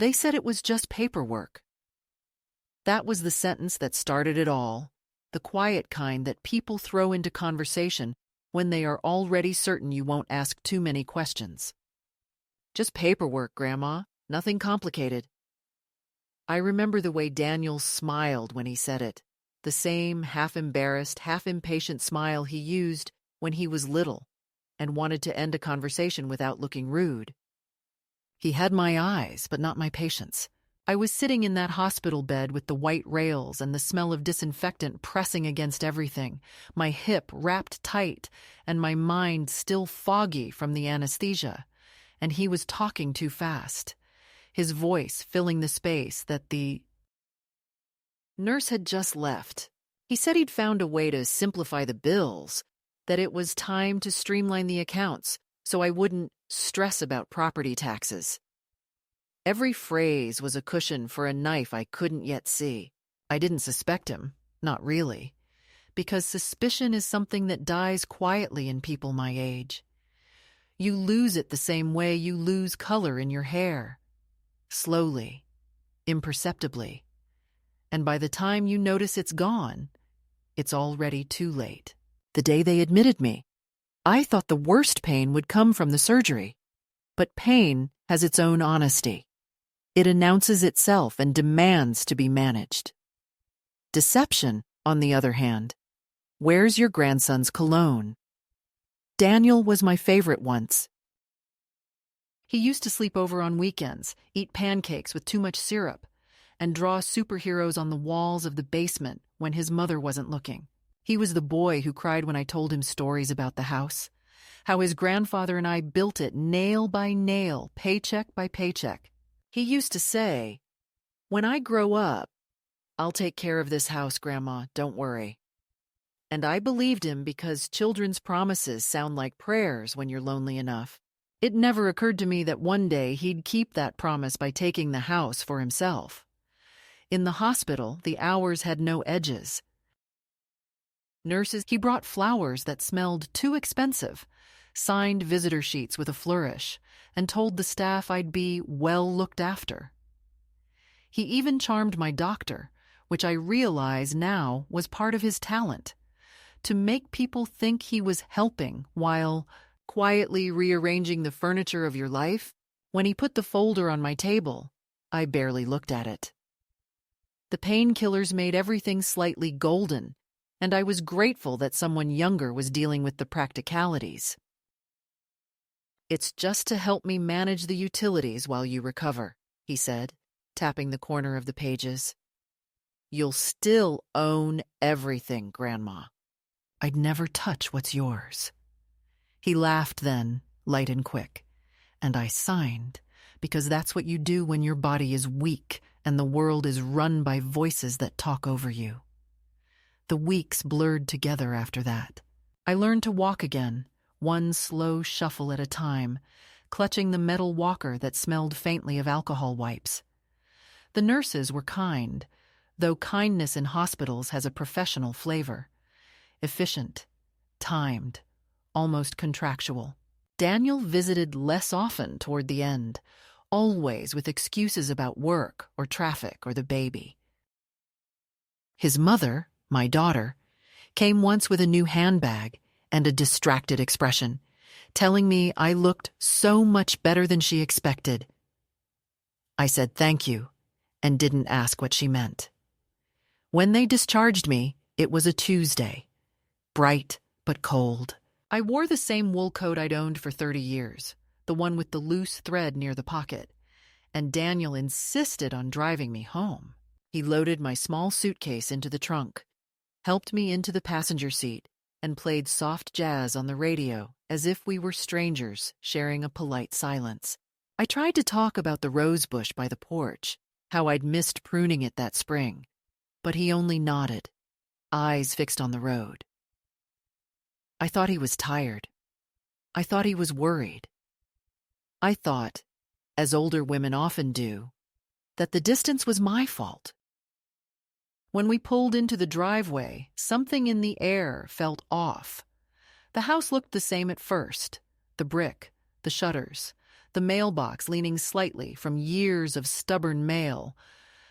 They said it was just paperwork. That was the sentence that started it all, the quiet kind that people throw into conversation when they are already certain you won't ask too many questions. Just paperwork, Grandma. Nothing complicated. I remember the way Daniel smiled when he said it, the same half-embarrassed, half-impatient smile he used when he was little and wanted to end a conversation without looking rude. He had my eyes, but not my patience. I was sitting in that hospital bed with the white rails and the smell of disinfectant pressing against everything, my hip wrapped tight and my mind still foggy from the anesthesia, and he was talking too fast, his voice filling the space that the nurse had just left. He said he'd found a way to simplify the bills, that it was time to streamline the accounts so I wouldn't stress about property taxes. Every phrase was a cushion for a knife I couldn't yet see. I didn't suspect him, not really, because suspicion is something that dies quietly in people my age. You lose it the same way you lose color in your hair, slowly, imperceptibly, and by the time you notice it's gone, it's already too late. The day they admitted me, I thought the worst pain would come from the surgery, but pain has its own honesty. It announces itself and demands to be managed. Deception, on the other hand, where's your grandson's cologne? Daniel was my favorite once. He used to sleep over on weekends, eat pancakes with too much syrup, and draw superheroes on the walls of the basement when his mother wasn't looking. He was the boy who cried when I told him stories about the house, how his grandfather and I built it nail by nail, paycheck by paycheck. He used to say, "When I grow up, I'll take care of this house, Grandma, don't worry." And I believed him because children's promises sound like prayers when you're lonely enough. It never occurred to me that one day he'd keep that promise by taking the house for himself. In the hospital, the hours had no edges. Nurses, he brought flowers that smelled too expensive, signed visitor sheets with a flourish, and told the staff I'd be well looked after. He even charmed my doctor, which I realize now was part of his talent, to make people think he was helping while quietly rearranging the furniture of your life. When he put the folder on my table, I barely looked at it. The painkillers made everything slightly golden, and I was grateful that someone younger was dealing with the practicalities. "It's just to help me manage the utilities while you recover," he said, tapping the corner of the pages. "You'll still own everything, Grandma. I'd never touch what's yours." He laughed then, light and quick, and I signed, because that's what you do when your body is weak and the world is run by voices that talk over you. The weeks blurred together after that. I learned to walk again, one slow shuffle at a time, clutching the metal walker that smelled faintly of alcohol wipes. The nurses were kind, though kindness in hospitals has a professional flavor. Efficient, timed, almost contractual. Daniel visited less often toward the end, always with excuses about work or traffic or the baby. His mother, my daughter, came once with a new handbag and a distracted expression, telling me I looked so much better than she expected. I said thank you and didn't ask what she meant. When they discharged me, it was a Tuesday, bright but cold. I wore the same wool coat I'd owned for 30 years, the one with the loose thread near the pocket, and Daniel insisted on driving me home. He loaded my small suitcase into the trunk, helped me into the passenger seat, and played soft jazz on the radio as if we were strangers sharing a polite silence. I tried to talk about the rose bush by the porch, how I'd missed pruning it that spring, but he only nodded, eyes fixed on the road. I thought he was tired. I thought he was worried. I thought, as older women often do, that the distance was my fault. When we pulled into the driveway, something in the air felt off. The house looked the same at first, the brick, the shutters, the mailbox leaning slightly from years of stubborn mail,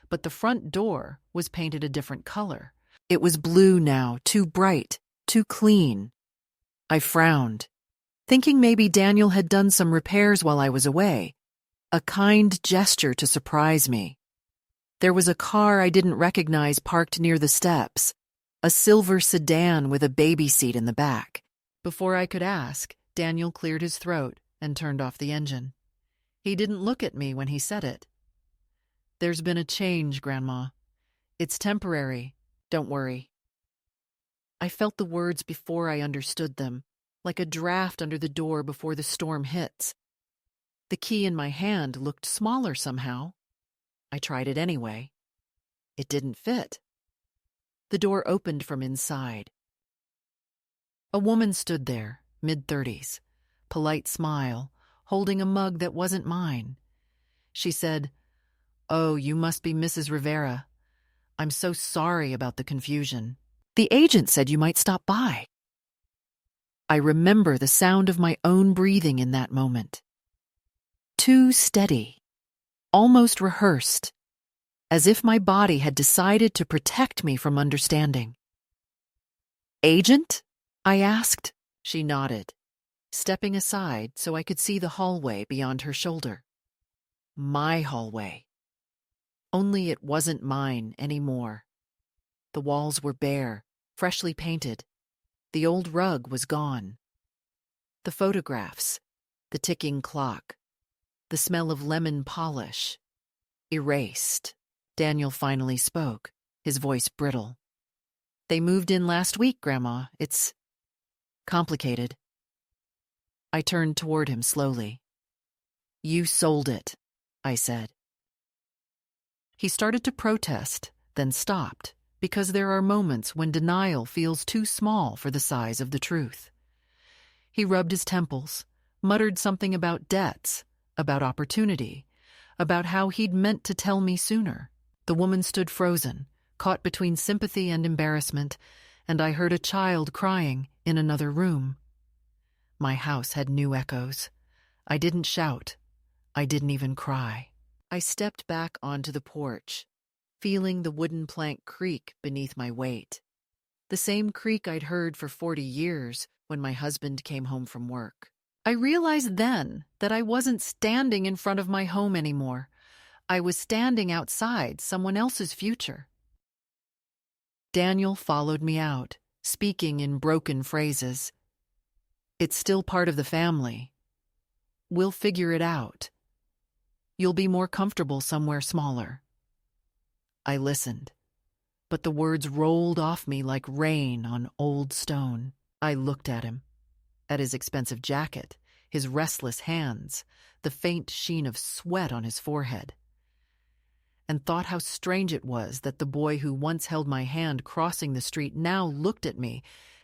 but the front door was painted a different color. It was blue now, too bright, too clean. I frowned, thinking maybe Daniel had done some repairs while I was away, a kind gesture to surprise me. There was a car I didn't recognize parked near the steps, a silver sedan with a baby seat in the back. Before I could ask, Daniel cleared his throat and turned off the engine. He didn't look at me when he said it. "There's been a change, Grandma. It's temporary. Don't worry." I felt the words before I understood them, like a draft under the door before the storm hits. The key in my hand looked smaller somehow. I tried it anyway. It didn't fit. The door opened from inside. A woman stood there, mid-30s, polite smile, holding a mug that wasn't mine. She said, "Oh, you must be Mrs. Rivera. I'm so sorry about the confusion. The agent said you might stop by." I remember the sound of my own breathing in that moment. Too steady, almost rehearsed, as if my body had decided to protect me from understanding. "Agent?" I asked. She nodded, stepping aside so I could see the hallway beyond her shoulder. My hallway. Only it wasn't mine anymore. The walls were bare, freshly painted. The old rug was gone. The photographs, the ticking clock, the smell of lemon polish, erased. Daniel finally spoke, his voice brittle. "They moved in last week, Grandma. It's complicated." I turned toward him slowly. "You sold it," I said. He started to protest, then stopped, because there are moments when denial feels too small for the size of the truth. He rubbed his temples, muttered something about debts, about opportunity, about how he'd meant to tell me sooner. The woman stood frozen, caught between sympathy and embarrassment, and I heard a child crying in another room. My house had new echoes. I didn't shout. I didn't even cry. I stepped back onto the porch, feeling the wooden plank creak beneath my weight. The same creak I'd heard for 40 years when my husband came home from work. I realized then that I wasn't standing in front of my home anymore. I was standing outside someone else's future. Daniel followed me out, speaking in broken phrases. "It's still part of the family. We'll figure it out. You'll be more comfortable somewhere smaller." I listened, but the words rolled off me like rain on old stone. I looked at him, at his expensive jacket, his restless hands, the faint sheen of sweat on his forehead, and thought how strange it was that the boy who once held my hand crossing the street now looked at me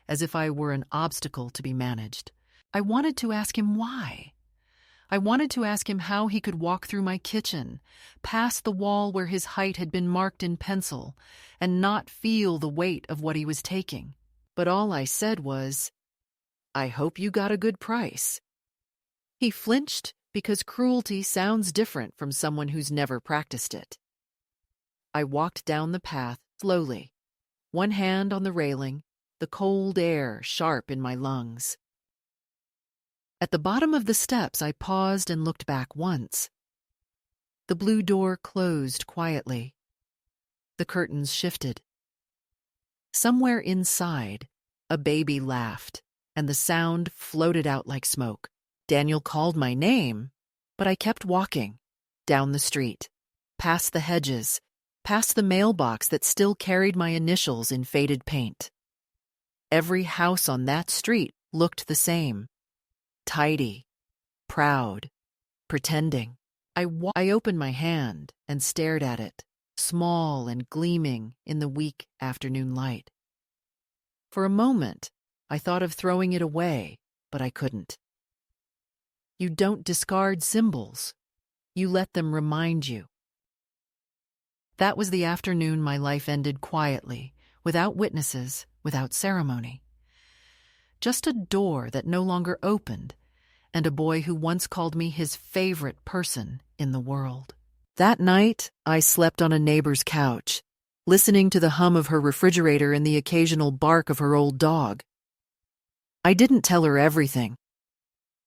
as if I were an obstacle to be managed. I wanted to ask him why. I wanted to ask him how he could walk through my kitchen, past the wall where his height had been marked in pencil, and not feel the weight of what he was taking. But all I said was, "I hope you got a good price." He flinched because cruelty sounds different from someone who's never practiced it. I walked down the path slowly, one hand on the railing, the cold air sharp in my lungs. At the bottom of the steps, I paused and looked back once. The blue door closed quietly. The curtains shifted. Somewhere inside, a baby laughed, and the sound floated out like smoke. Daniel called my name, but I kept walking, down the street, past the hedges, past the mailbox that still carried my initials in faded paint. Every house on that street looked the same. Tidy, proud, pretending. I opened my hand and stared at it, small and gleaming in the weak afternoon light. For a moment, I thought of throwing it away, but I couldn't. You don't discard symbols. You let them remind you. That was the afternoon my life ended quietly, without witnesses, without ceremony. Just a door that no longer opened, and a boy who once called me his favorite person in the world. That night, I slept on a neighbor's couch, listening to the hum of her refrigerator and the occasional bark of her old dog. I didn't tell her everything,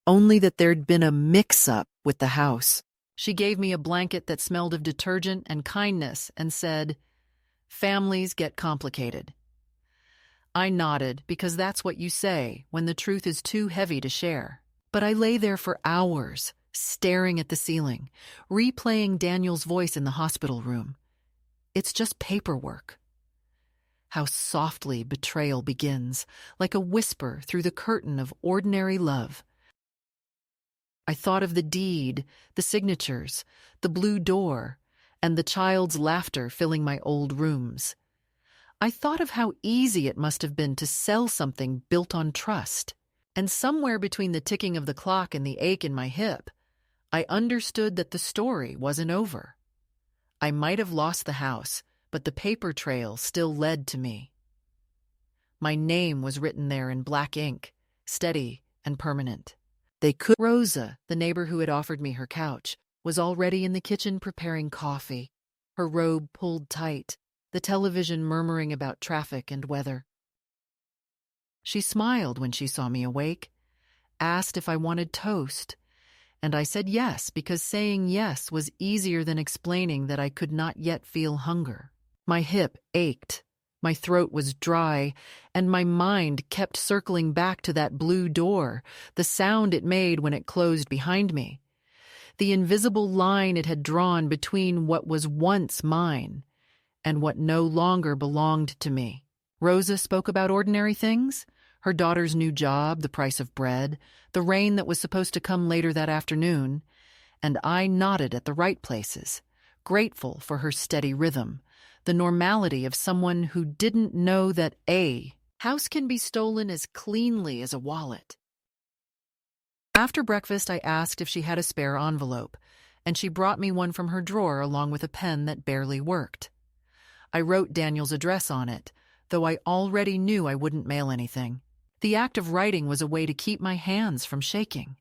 only that there'd been a mix-up with the house. She gave me a blanket that smelled of detergent and kindness and said, "Families get complicated." I nodded because that's what you say when the truth is too heavy to share. But I lay there for hours, staring at the ceiling, replaying Daniel's voice in the hospital room. It's just paperwork. How softly betrayal begins, like a whisper through the curtain of ordinary love. I thought of the deed, the signatures, the blue door, and the child's laughter filling my old rooms. I thought of how easy it must have been to sell something built on trust. And somewhere between the ticking of the clock and the ache in my hip, I understood that the story wasn't over. I might have lost the house, but the paper trail still led to me. My name was written there in black ink, steady and permanent. Rosa, the neighbor who had offered me her couch, was already in the kitchen preparing coffee, her robe pulled tight, the television murmuring about traffic and weather. She smiled when she saw me awake, asked if I wanted toast, and I said yes because saying yes was easier than explaining that I could not yet feel hunger. My hip ached, my throat was dry, and my mind kept circling back to that blue door, the sound it made when it closed behind me, the invisible line it had drawn between what was once mine and what no longer belonged to me. Rosa spoke about ordinary things, her daughter's new job, the price of bread, the rain that was supposed to come later that afternoon, and I nodded at the right places, grateful for her steady rhythm, the normality of someone who didn't know that a house can be stolen as cleanly as a wallet. After breakfast, I asked if she had a spare envelope, and she brought me one from her drawer along with a pen that barely worked. I wrote Daniel's address on it, though I already knew I wouldn't mail anything. The act of writing was a way to keep my hands from shaking.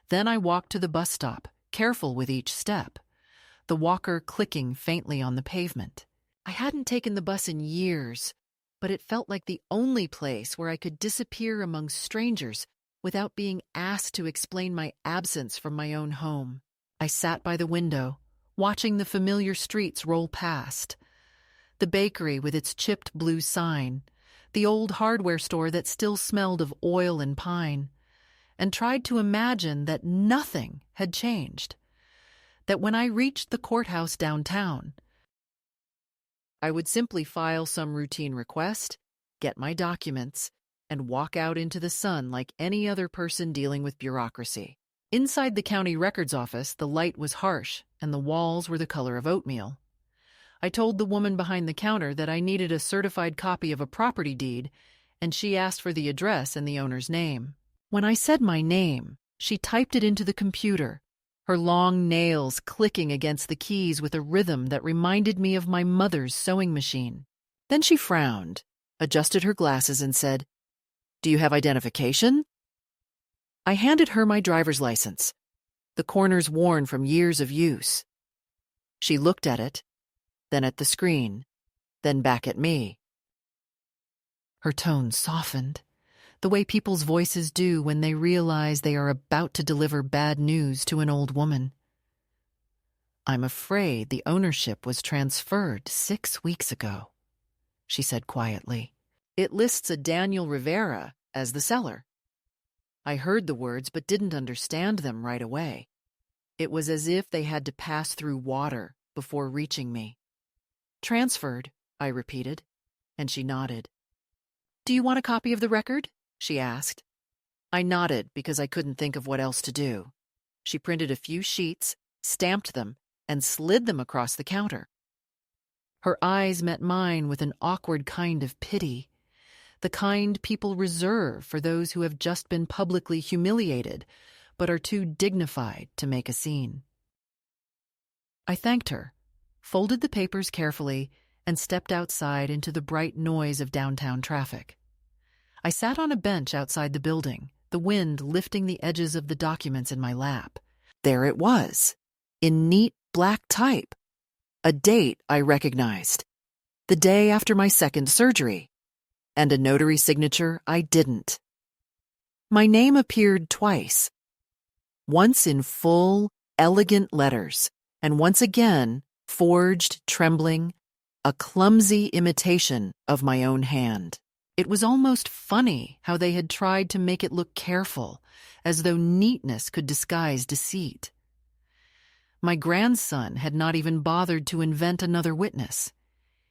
Then I walked to the bus stop, careful with each step, the walker clicking faintly on the pavement. I hadn't taken the bus in years, but it felt like the only place where I could disappear among strangers without being asked to explain my absence from my own home. I sat by the window, watching the familiar streets roll past. The bakery with its chipped blue sign, the old hardware store that still smelled of oil and pine, and tried to imagine that nothing had changed. That when I reached the courthouse downtown, I would simply file some routine request, get my documents, and walk out into the sun like any other person dealing with bureaucracy. Inside the county records office, the light was harsh and the walls were the color of oatmeal. I told the woman behind the counter that I needed a certified copy of a property deed, and she asked for the address and the owner's name. When I said my name, she typed it into the computer, her long nails clicking against the keys with a rhythm that reminded me of my mother's sewing machine. Then she frowned, adjusted her glasses, and said, "Do you have identification?" I handed her my driver's license, the corners worn from years of use. She looked at it, then at the screen, then back at me. Her tone softened, the way people's voices do when they realize they are about to deliver bad news to an old woman. "I'm afraid the ownership was transferred 6 weeks ago," she said quietly. "It lists a Daniel Rivera as the seller." I heard the words but didn't understand them right away. It was as if they had to pass through water before reaching me. "Transferred," I repeated, and she nodded. "Do you want a copy of the record?" she asked. I nodded because I couldn't think of what else to do. She printed a few sheets, stamped them, and slid them across the counter. Her eyes met mine with an awkward kind of pity, the kind people reserve for those who have just been publicly humiliated but are too dignified to make a scene. I thanked her, folded the papers carefully, and stepped outside into the bright noise of downtown traffic. I sat on a bench outside the building, the wind lifting the edges of the documents in my lap. There it was, in neat black type. A date I recognized. The day after my second surgery. And a notary signature I didn't. My name appeared twice. Once in full, elegant letters, and once again, forged, trembling, a clumsy imitation of my own hand. It was almost funny how they had tried to make it look careful, as though neatness could disguise deceit. My grandson had not even bothered to invent another witness.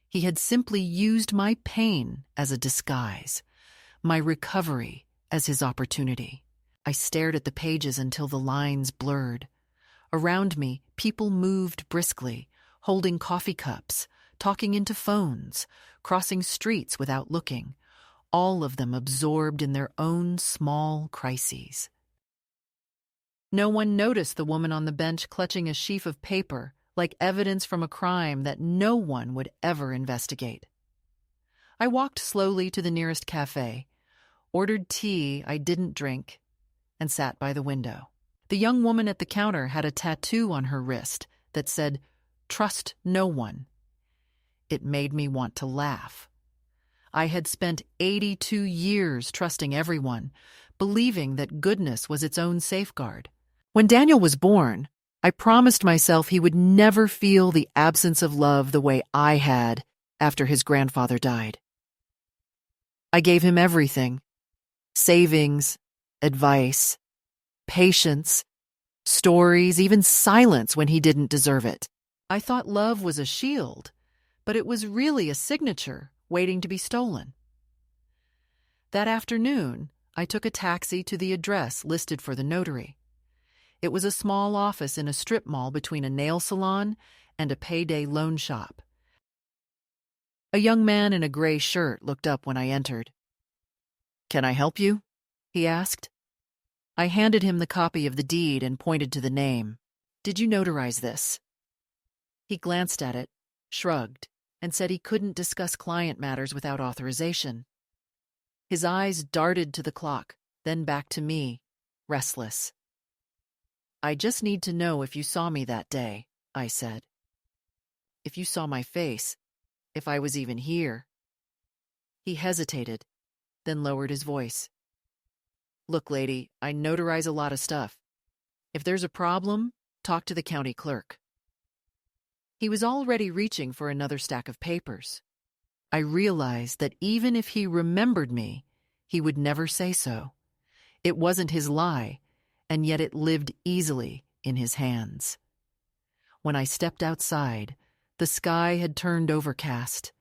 He had simply used my pain as a disguise, my recovery as his opportunity. I stared at the pages until the lines blurred. Around me, people moved briskly, holding coffee cups, talking into phones, crossing streets without looking, all of them absorbed in their own small crises. No one noticed the woman on the bench clutching a sheaf of paper, like evidence from a crime that no one would ever investigate. I walked slowly to the nearest cafe, ordered tea I didn't drink, and sat by the window. The young woman at the counter had a tattoo on her wrist that said, "Trust no one." It made me want to laugh. I had spent 82 years trusting everyone, believing that goodness was its own safeguard. When Daniel was born, I promised myself he would never feel the absence of love the way I had after his grandfather died. I gave him everything: savings, advice, patience, stories, even silence when he didn't deserve it. I thought love was a shield, but it was really a signature waiting to be stolen. That afternoon, I took a taxi to the address listed for the notary. It was a small office in a strip mall between a nail salon and a payday loan shop. A young man in a gray shirt looked up when I entered. "Can I help you?" he asked. I handed him the copy of the deed and pointed to the name. "Did you notarize this?" He glanced at it, shrugged, and said he couldn't discuss client matters without authorization. His eyes darted to the clock, then back to me, restless. "I just need to know if you saw me that day," I said. "If you saw my face, if I was even here." He hesitated, then lowered his voice. "Look, lady, I notarize a lot of stuff. If there's a problem, talk to the county clerk." He was already reaching for another stack of papers. I realized that even if he remembered me, he would never say so. It wasn't his lie, and yet it lived easily in his hands. When I stepped outside, the sky had turned overcast,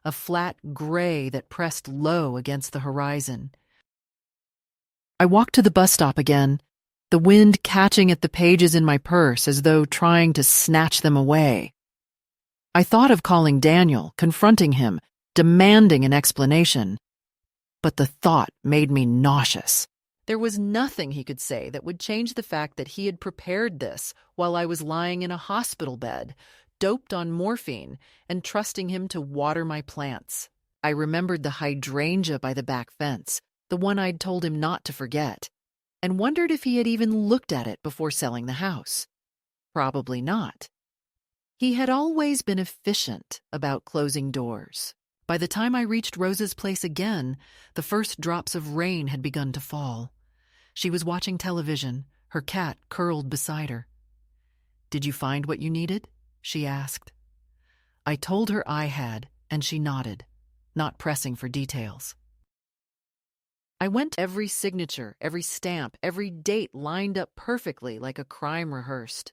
a flat gray that pressed low against the horizon. I walked to the bus stop again, the wind catching at the pages in my purse as though trying to snatch them away. I thought of calling Daniel, confronting him, demanding an explanation, but the thought made me nauseous. There was nothing he could say that would change the fact that he had prepared this while I was lying in a hospital bed, doped on morphine, and trusting him to water my plants. I remembered the hydrangea by the back fence, the one I'd told him not to forget, and wondered if he had even looked at it before selling the house. Probably not. He had always been efficient about closing doors. By the time I reached Rosa's place again, the first drops of rain had begun to fall. She was watching television, her cat curled beside her. "Did you find what you needed?" she asked. I told her I had, and she nodded, not pressing for details. I went every signature, every stamp, every date lined up perfectly like a crime rehearsed.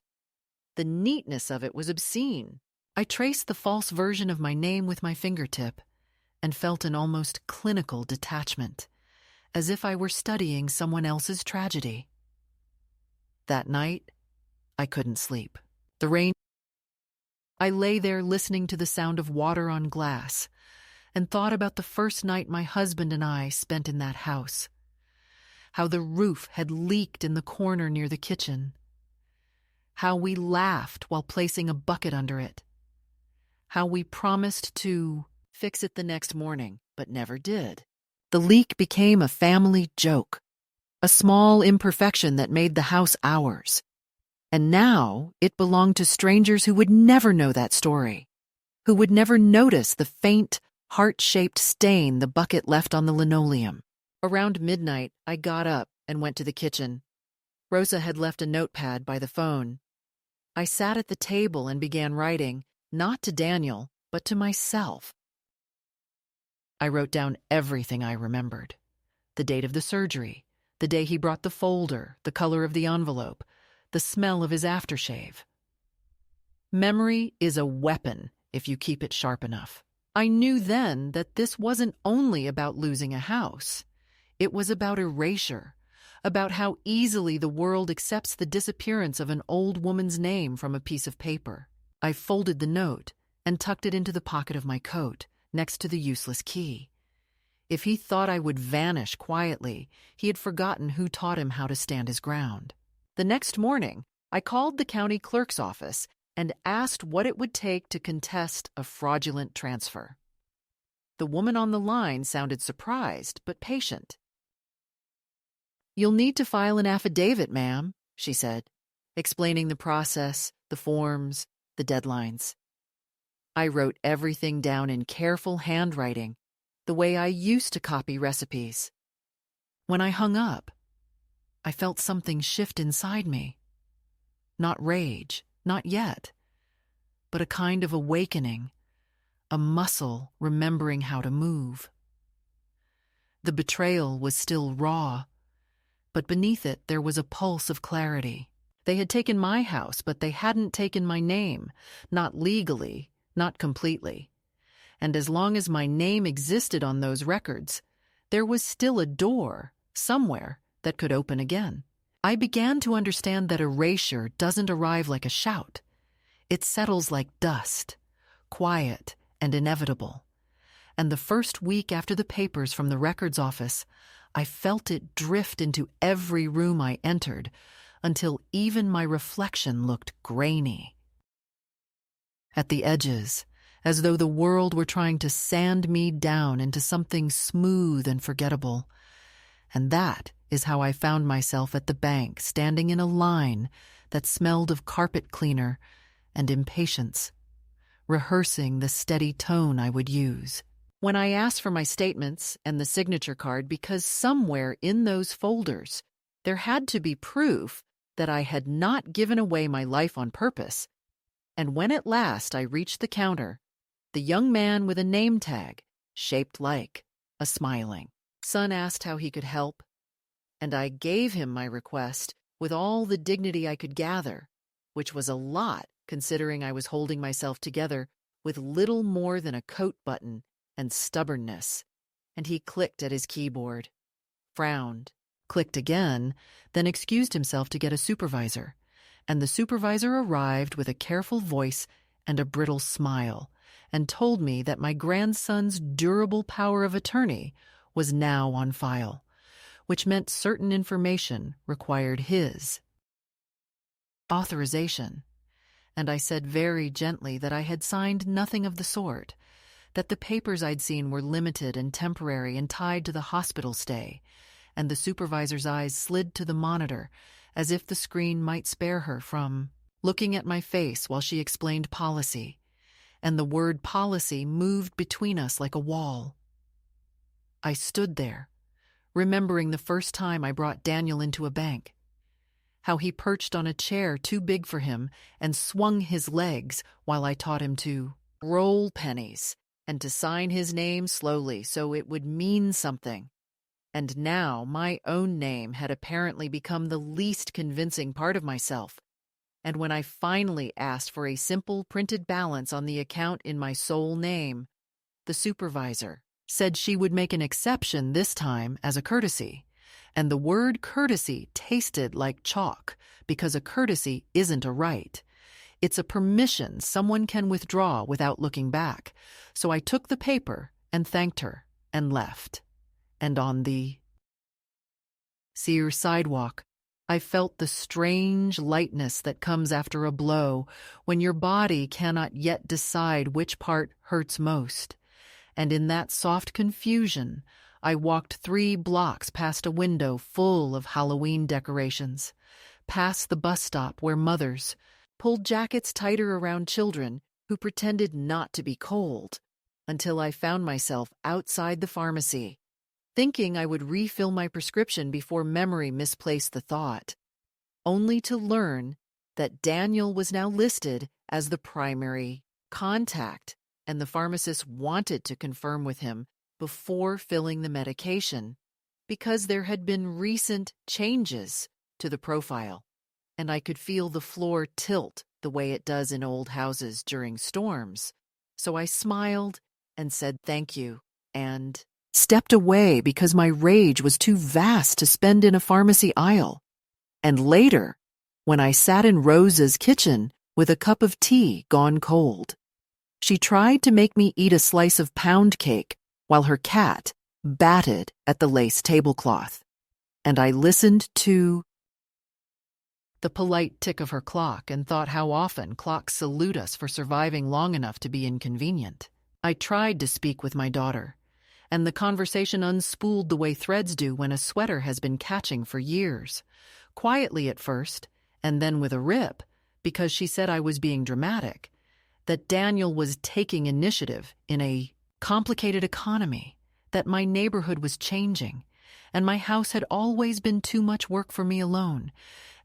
The neatness of it was obscene. I traced the false version of my name with my fingertip and felt an almost clinical detachment, as if I were studying someone else's tragedy. That night, I couldn't sleep. The rain. I lay there listening to the sound of water on glass and thought about the first night my husband and I spent in that house. How the roof had leaked in the corner near the kitchen. How we laughed while placing a bucket under it. How we promised to fix it the next morning, but never did. The leak became a family joke. a small imperfection that made the house ours. And now it belonged to strangers who would never know that story, who would never notice the faint, heart-shaped stain the bucket left on the linoleum. Around midnight, I got up and went to the kitchen. Rosa had left a notepad by the phone. I sat at the table and began writing, not to Daniel, but to myself. I wrote down everything I remembered. The date of the surgery, the day he brought the folder, the color of the envelope, the smell of his aftershave. Memory is a weapon if you keep it sharp enough. I knew then that this wasn't only about losing a house. It was about erasure, about how easily the world accepts the disappearance of an old woman's name from a piece of paper. I folded the note and tucked it into the pocket of my coat, next to the useless key. If he thought I would vanish quietly, he had forgotten who taught him how to stand his ground. The next morning, I called the county clerk's office and asked what it would take to contest a fraudulent transfer. The woman on the line sounded surprised but patient. "You'll need to file an affidavit, ma'am," she said, explaining the process, the forms, the deadlines. I wrote everything down in careful handwriting, the way I used to copy recipes. When I hung up, I felt something shift inside me. Not rage, not yet, but a kind of awakening, a muscle remembering how to move. The betrayal was still raw, but beneath it there was a pulse of clarity. They had taken my house, but they hadn't taken my name, not legally, not completely. And as long as my name existed on those records, there was still a door, somewhere, that could open again. I began to understand that erasure doesn't arrive like a shout. It settles like dust, quiet and inevitable. And the first week after the papers from the records office, I felt it drift into every room I entered, until even my reflection looked grainy. At the edges, as though the world were trying to sand me down into something smooth and forgettable. And that is how I found myself at the bank, standing in a line that smelled of carpet cleaner and impatience, rehearsing the steady tone I would use. When I asked for my statements and the signature card, because somewhere in those folders there had to be proof that I had not given away my life on purpose, and when at last I reached the counter, the young man with a name tag, shaped like a smiling son, asked how he could help, and I gave him my request with all the dignity I could gather, which was a lot considering I was holding myself together with little more than a coat button and stubbornness. And he clicked at his keyboard, frowned, clicked again, then excused himself to get a supervisor. And the supervisor arrived with a careful voice and a brittle smile, and told me that my grandson's durable power of attorney was now on file, which meant certain information required his authorization. And I said very gently that I had signed nothing of the sort, that the papers I'd seen were limited and temporary and tied to the hospital stay, and the supervisor's eyes slid to the monitor as if the screen might spare her from looking at my face while she explained policy, and the word policy moved between us like a wall. I stood there, remembering the first time I brought Daniel into a bank, how he perched on a chair too big for him and swung his legs while I taught him to roll pennies and to sign his name slowly so it would mean something. And now my own name had apparently become the least convincing part of myself. And when I finally asked for a simple printed balance on the account in my sole name, the supervisor said she would make an exception this time as a courtesy. And the word courtesy tasted like chalk, because a courtesy isn't a right. It's a permission someone can withdraw without looking back. So I took the paper and thanked her and left. And on the Sears sidewalk, I felt the strange lightness that comes after a blow when your body cannot yet decide which part hurts most. And in that soft confusion, I walked 3 blocks past a window full of Halloween decorations, past the bus stop where mothers pulled jackets tighter around children who pretended not to be cold, until I found myself outside the pharmacy, thinking I would refill my prescription before memory misplaced the thought, only to learn that Daniel was now listed as the primary contact, and the pharmacist wanted to confirm with him before filling the medication because there had been recent changes to the profile, and I could feel the floor tilt the way it does in old houses during storms. So I smiled and said thank you and stepped away because my rage was too vast to spend in a pharmacy aisle. And later, when I sat in Rosa's kitchen with a cup of tea gone cold, she tried to make me eat a slice of pound cake while her cat batted at the lace tablecloth, and I listened to the polite tick of her clock and thought how often clocks salute us for surviving long enough to be inconvenient. I tried to speak with my daughter, and the conversation unspooled the way threads do when a sweater has been catching for years, quietly at first, and then with a rip, because she said I was being dramatic, that Daniel was taking initiative in a complicated economy, that my neighborhood was changing, and my house had always been too much work for me alone,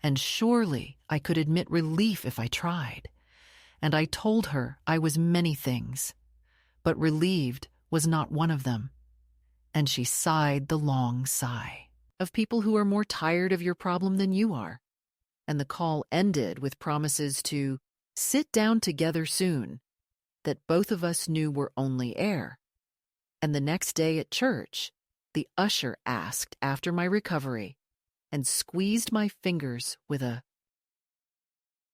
and surely I could admit relief if I tried. And I told her I was many things, but relieved was not one of them. And she sighed the long sigh of people who are more tired of your problem than you are. And the call ended with promises to sit down together soon that both of us knew were only air. And the next day at church, the usher asked after my recovery and squeezed my fingers with a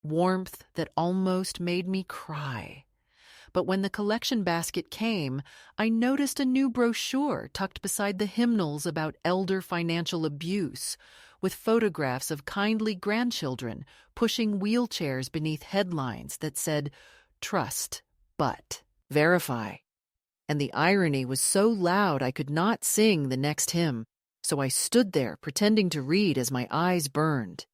warmth that almost made me cry. But when the collection basket came, I noticed a new brochure tucked beside the hymnals about elder financial abuse, with photographs of kindly grandchildren pushing wheelchairs beneath headlines that said, "Trust, but verify." And the irony was so loud I could not sing the next hymn, so I stood there pretending to read as my eyes burned.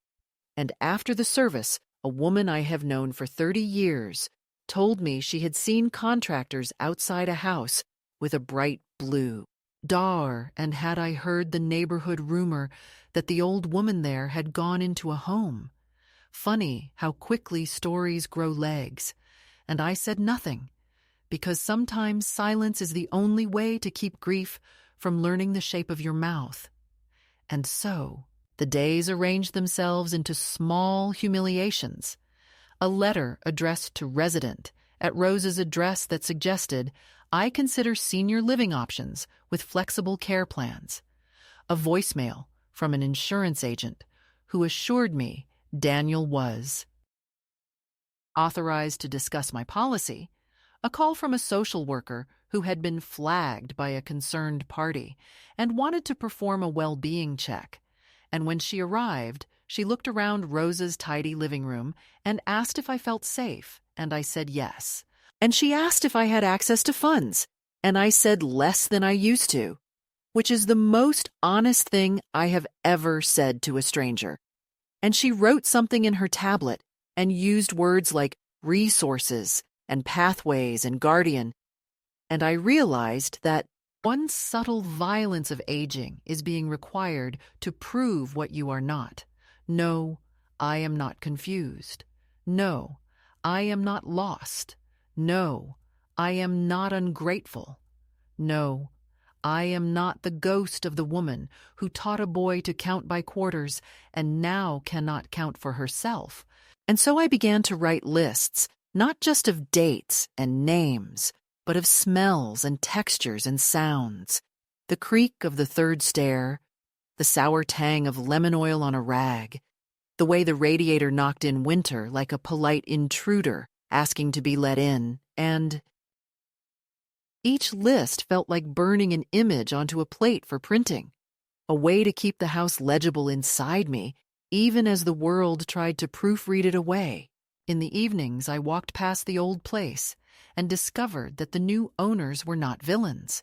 And after the service, a woman I have known for 30 years told me she had seen contractors outside a house with a bright blue door, and had I heard the neighborhood rumor that the old woman there had gone into a home. Funny how quickly stories grow legs. And I said nothing, because sometimes silence is the only way to keep grief from learning the shape of your mouth. And so the days arranged themselves into small humiliations. A letter addressed to resident at Rosa's address that suggested I consider senior living options with flexible care plans. A voicemail from an insurance agent who assured me Daniel was authorized to discuss my policy. A call from a social worker who had been flagged by a concerned party and wanted to perform a well-being check. And when she arrived, she looked around Rosa's tidy living room and asked if I felt safe, and I said yes. And she asked if I had access to funds, and I said less than I used to, which is the most honest thing I have ever said to a stranger. And she wrote something in her tablet and used words like resources and pathways and guardian, and I realized that one subtle violence of aging is being required to prove what you are not. No, I am not confused. No, I am not lost. No, I am not ungrateful. No, I am not the ghost of the woman who taught a boy to count by quarters and now cannot count for herself. And so I began to write lists, not just of dates and names, but of smells and textures and sounds. The creak of the third stair, the sour tang of lemon oil on a rag, the way the radiator knocked in winter like a polite intruder asking to be let in, and each list felt like burning an image onto a plate for printing, a way to keep the house legible inside me, even as the world tried to proofread it away. In the evenings, I walked past the old place and discovered that the new owners were not villains.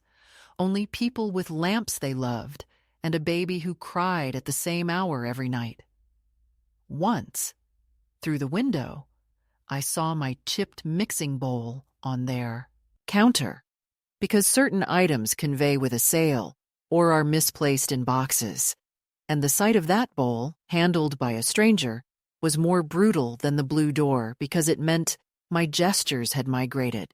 only people with lamps they loved, and a baby who cried at the same hour every night. Once, through the window, I saw my chipped mixing bowl on their counter, because certain items convey with a sale or are misplaced in boxes, and the sight of that bowl, handled by a stranger, was more brutal than the blue door because it meant my gestures had migrated,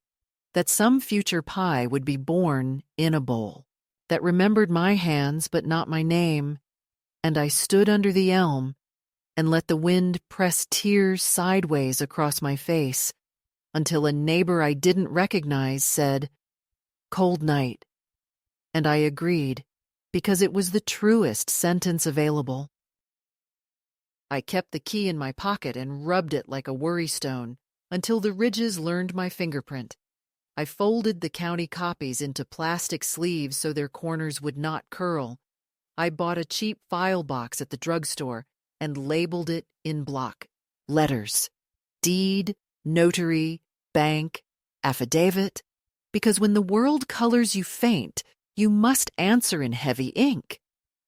that some future pie would be born in a bowl, that remembered my hands but not my name, and I stood under the elm and let the wind press tears sideways across my face until a neighbor I didn't recognize said, "Cold night," and I agreed because it was the truest sentence available. I kept the key in my pocket and rubbed it like a worrystone until the ridges learned my fingerprint. I folded the county copies into plastic sleeves so their corners would not curl. I bought a cheap file box at the drugstore and labeled it in block letters: deed, notary, bank, affidavit, because when the world colors you faint, you must answer in heavy ink.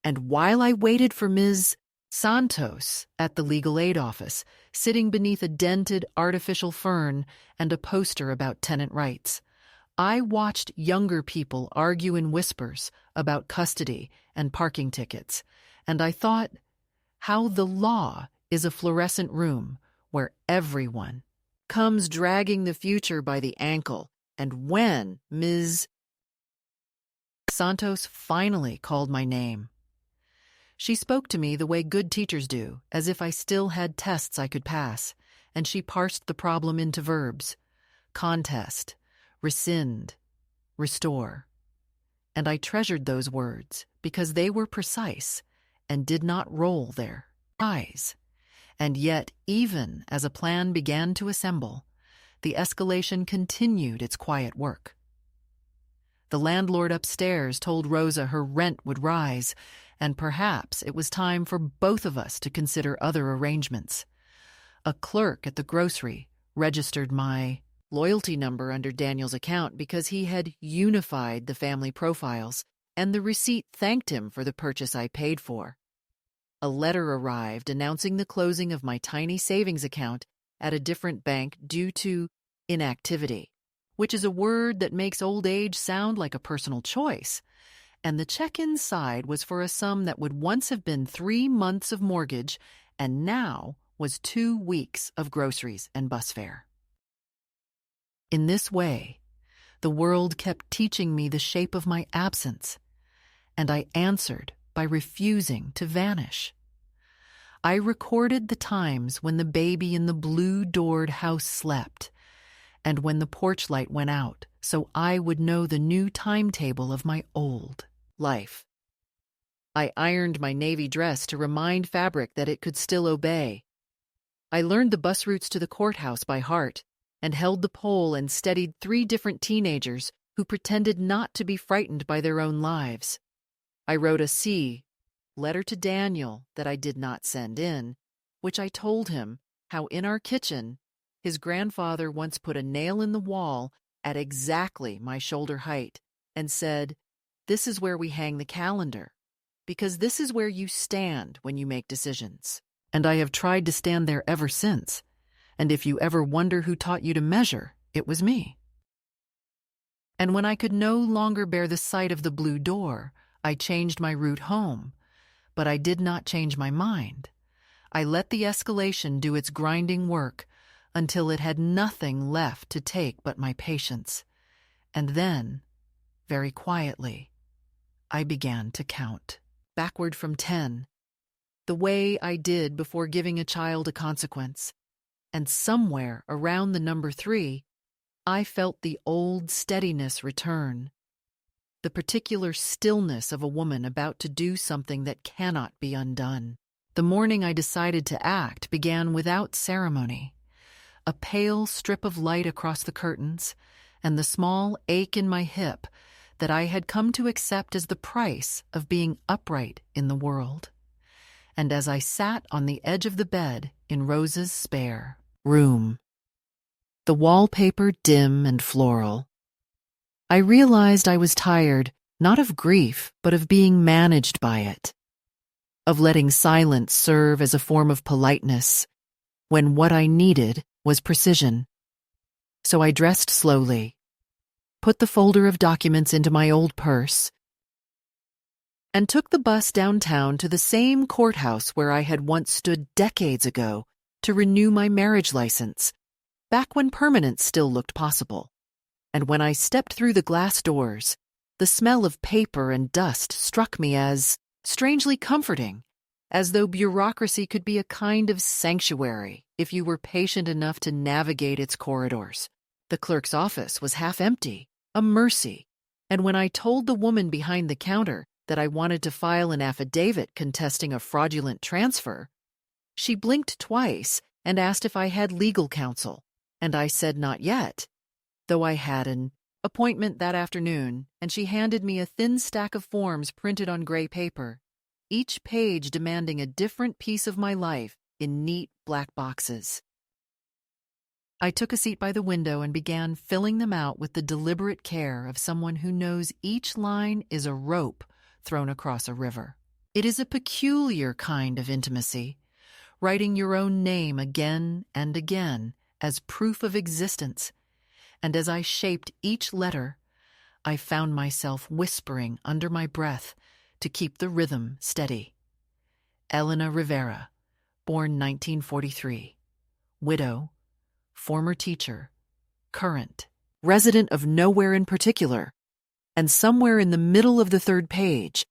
And while I waited for Ms. Santos at the legal aid office, sitting beneath a dented artificial fern and a poster about tenant rights, I watched younger people argue in whispers about custody and parking tickets, and I thought how the law is a fluorescent room where everyone comes dragging the future by the ankle, and when Ms. Santos finally called my name, she spoke to me the way good teachers do, as if I still had tests I could pass, and she parsed the problem into verbs: contest, rescind, restore. And I treasured those words because they were precise and did not roll their eyes. And yet, even as a plan began to assemble, the escalation continued its quiet work. The landlord upstairs told Rosa her rent would rise, and perhaps it was time for both of us to consider other arrangements. A clerk at the grocery registered my loyalty number under Daniel's account because he had unified the family profiles, and the receipt thanked him for the purchase I paid for. A letter arrived announcing the closing of my tiny savings account at a different bank due to inactivity, which is a word that makes old age sound like a personal choice. And the check inside was for a sum that would once have been 3 months of mortgage and now was 2 weeks of groceries and bus fare. In this way, the world kept teaching me the shape of my absence, and I answered by refusing to vanish. I recorded the times when the baby in the blue-doored house slept, and when the porch light went out, so I would know the new timetable of my old life. I ironed my navy dress to remind fabric that it could still obey. I learned the bus routes to the courthouse by heart and held the pole and steadied 3 different teenagers who pretended not to be frightened by their own lives. I wrote a letter to Daniel that I did not send in, which I told him how in our kitchen his grandfather once put a nail in the wall at exactly my shoulder height and said, "This is where we hang the calendar, because this is where you stand when you make decisions." And I have tried to stand there ever since. And if you ever wonder who taught you to measure, it was me. And when I could no longer bear the sight of the blue door, I changed my route home. But I did not change my mind. I let the escalation do its grinding work until it had nothing left to take but my patience. And then, very quietly, I began to count, backward from 10, the way I did before giving a child a consequence. And somewhere around the number 3, I felt the old steadiness return, the particular stillness of a woman about to do something that cannot be undone. The morning I decided to act began without ceremony. A pale strip of light across the curtains, and the small ache in my hip that I had come to accept as the price of being upright in the world. And as I sat on the edge of the bed in Rosa's spare room, the wallpaper dim and floral, I realized I was tired not of grief, but of being managed by it, of letting silence serve as a form of politeness, when what I needed was precision. So I dressed slowly, put the folder of documents into my old purse, and took the bus downtown to the same courthouse where I had once stood decades ago to renew my marriage license, back when permanence still looked possible. And when I stepped through the glass doors, the smell of paper and dust struck me as strangely comforting, as though bureaucracy could be a kind of sanctuary if you were patient enough to navigate its corridors. The clerk's office was half empty, a mercy, and when I told the woman behind the counter that I wanted to file an affidavit contesting a fraudulent transfer, she blinked twice and asked if I had legal counsel, and I said not yet, though I had an appointment that afternoon, and she handed me a thin stack of forms printed on gray paper, each page demanding a different piece of my life in neat black boxes. I took a seat by the window and began filling them out with the deliberate care of someone who knows each line is a rope thrown across a river. It is a peculiar kind of intimacy, writing your own name again and again as proof of existence, and as I shaped each letter, I found myself whispering under my breath to keep the rhythm steady. Elena Rivera, born 1943, widow, former teacher, current, resident of nowhere in particular, and somewhere in the middle of the third page,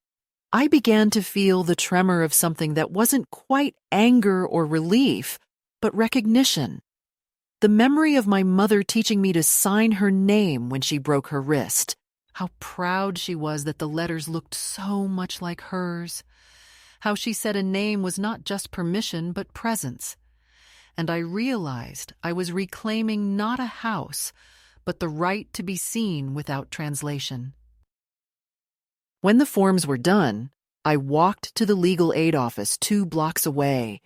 I began to feel the tremor of something that wasn't quite anger or relief, but recognition. The memory of my mother teaching me to sign her name when she broke her wrist. How proud she was that the letters looked so much like hers. How she said a name was not just permission, but presence. And I realized I was reclaiming not a house, but the right to be seen without translation. When the forms were done, I walked to the legal aid office 2 blocks away,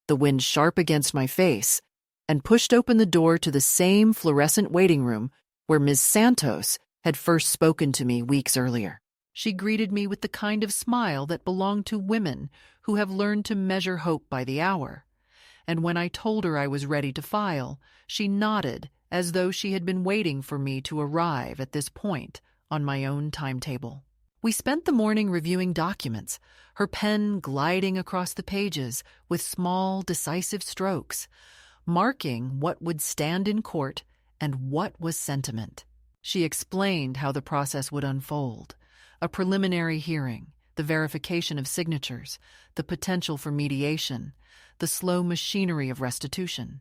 the wind sharp against my face, and pushed open the door to the same fluorescent waiting room where Ms. Santos had first spoken to me weeks earlier. She greeted me with the kind of smile that belonged to women who have learned to measure hope by the hour. And when I told her I was ready to file, she nodded as though she had been waiting for me to arrive at this point on my own timetable. We spent the morning reviewing documents, her pen gliding across the pages with small, decisive strokes, marking what would stand in court and what was sentiment. She explained how the process would unfold: a preliminary hearing, the verification of signatures, the potential for mediation, the slow machinery of restitution.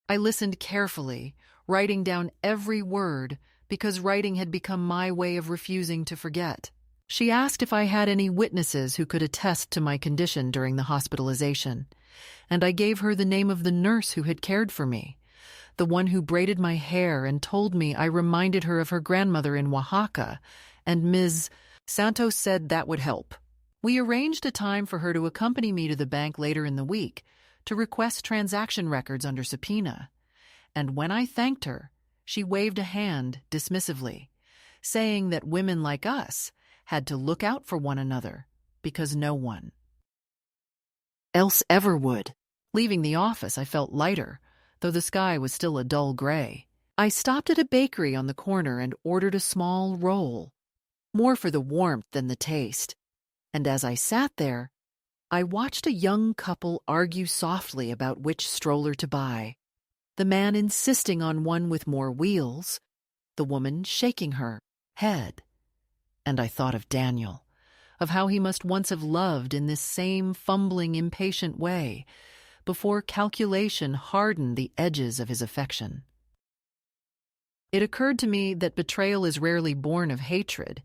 I listened carefully, writing down every word, because writing had become my way of refusing to forget. She asked if I had any witnesses who could attest to my condition during the hospitalization, and I gave her the name of the nurse who had cared for me, the one who braided my hair and told me I reminded her of her grandmother in Oaxaca, and Ms. Santos said that would help. We arranged a time for her to accompany me to the bank later in the week to request transaction records under subpoena, and when I thanked her, she waved a hand dismissively, saying that women like us had to look out for one another because no one else ever would. Leaving the office, I felt lighter, though the sky was still a dull gray. I stopped at a bakery on the corner and ordered a small roll, more for the warmth than the taste. And as I sat there, I watched a young couple argue softly about which stroller to buy, the man insisting on one with more wheels, the woman shaking her head. And I thought of Daniel, of how he must once have loved in this same fumbling, impatient way, before calculation hardened the edges of his affection. It occurred to me that betrayal is rarely born of hatred.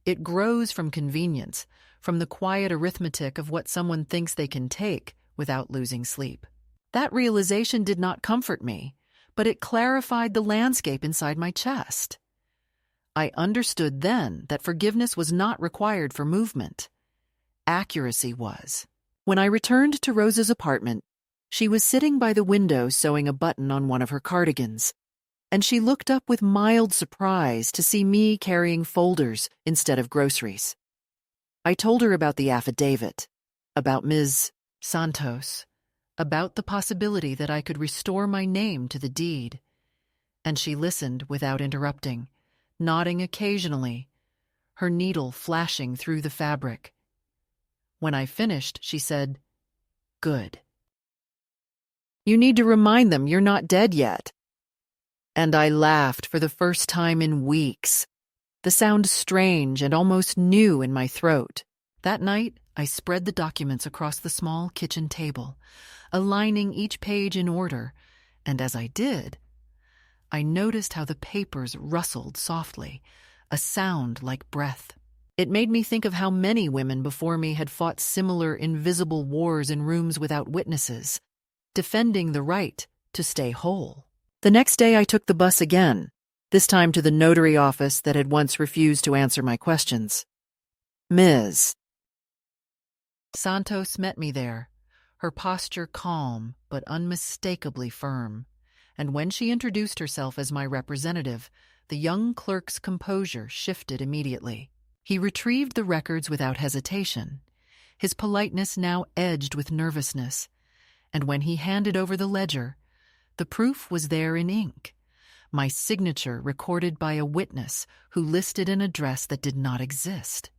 It grows from convenience, from the quiet arithmetic of what someone thinks they can take without losing sleep. That realization did not comfort me, but it clarified the landscape inside my chest. I understood then that forgiveness was not required for movement. Accuracy was. When I returned to Rosa's apartment, she was sitting by the window sewing a button on one of her cardigans. and she looked up with mild surprise to see me carrying folders instead of groceries. I told her about the affidavit, about Ms. Santos, about the possibility that I could restore my name to the deed, and she listened without interrupting, nodding occasionally, her needle flashing through the fabric. When I finished, she said, "Good. You need to remind them you're not dead yet." And I laughed for the first time in weeks, the sound strange and almost new in my throat. That night, I spread the documents across the small kitchen table, aligning each page in order, and as I did, I noticed how the papers rustled softly, a sound like breath. It made me think of how many women before me had fought similar invisible wars in rooms without witnesses, defending the right to stay whole. The next day I took the bus again, this time to the notary office that had once refused to answer my questions. Ms. Santos met me there, her posture calm but unmistakably firm, and when she introduced herself as my representative, the young clerk's composure shifted immediately. He retrieved the records without hesitation, his politeness now edged with nervousness, and when he handed over the ledger, the proof was there in ink, my signature recorded by a witness who listed an address that did not exist.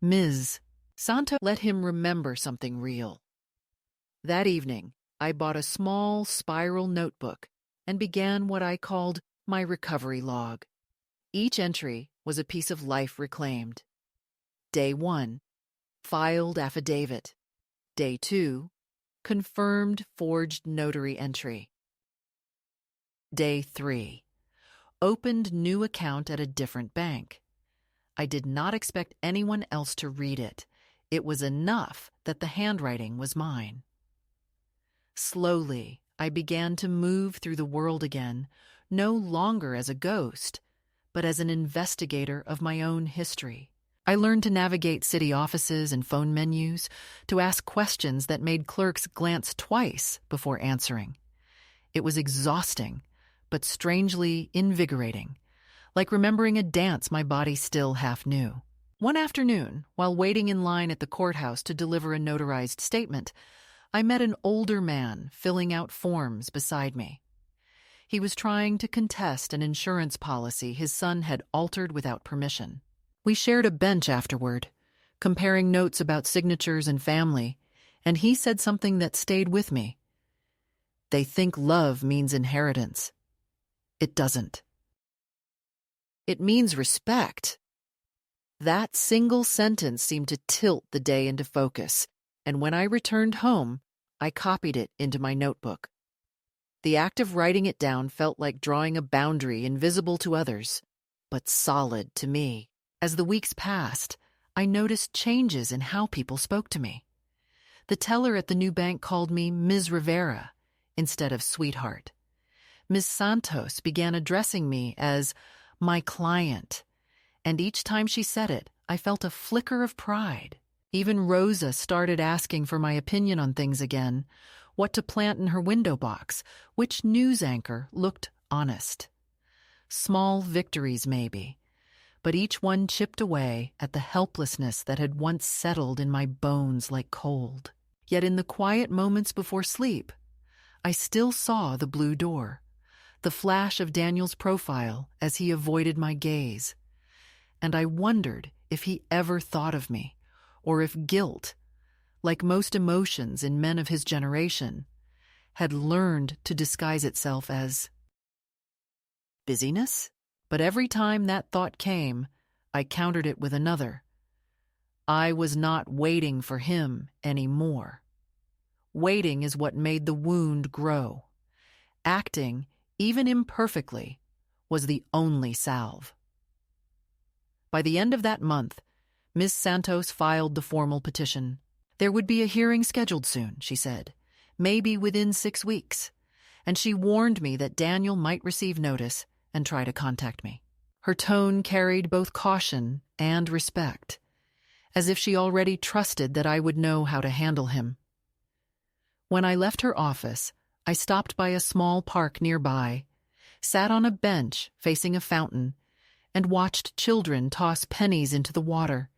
Ms. Santos let him remember something real. That evening, I bought a small spiral notebook and began what I called my recovery log. Each entry was a piece of life reclaimed. Day 1, filed affidavit. Day 2, confirmed forged notary entry. Day 3, opened new account at a different bank. I did not expect anyone else to read it. It was enough that the handwriting was mine. Slowly, I began to move through the world again, no longer as a ghost, but as an investigator of my own history. I learned to navigate city offices and phone menus, to ask questions that made clerks glance twice before answering. It was exhausting, but strangely invigorating, like remembering a dance my body still half knew. One afternoon, while waiting in line at the courthouse to deliver a notarized statement, I met an older man filling out forms beside me. He was trying to contest an insurance policy his son had altered without permission. We shared a bench afterward, comparing notes about signatures and family, and he said something that stayed with me. They think love means inheritance. It doesn't. It means respect. That single sentence seemed to tilt the day into focus, and when I returned home, I copied it into my notebook. The act of writing it down felt like drawing a boundary invisible to others, but solid to me. As the weeks passed, I noticed changes in how people spoke to me. The teller at the new bank called me Ms. Rivera instead of sweetheart. Ms. Santos began addressing me as my client, and each time she said it, I felt a flicker of pride. Even Rosa started asking for my opinion on things again, what to plant in her window box, which news anchor looked honest. Small victories, maybe, but each one chipped away at the helplessness that had once settled in my bones like cold. Yet in the quiet moments before sleep, I still saw the blue door, the flash of Daniel's profile as he avoided my gaze, and I wondered if he ever thought of me, or if guilt, like most emotions in men of his generation, had learned to disguise itself as busyness. But every time that thought came, I countered it with another. I was not waiting for him anymore. Waiting is what made the wound grow. Acting, even imperfectly, was the only salve. By the end of that month, Ms. Santos filed the formal petition. There would be a hearing scheduled soon, she said, maybe within 6 weeks, and she warned me that Daniel might receive notice and try to contact me. Her tone carried both caution and respect, as if she already trusted that I would know how to handle him. When I left her office, I stopped by a small park nearby, sat on a bench facing a fountain, and watched children toss pennies into the water.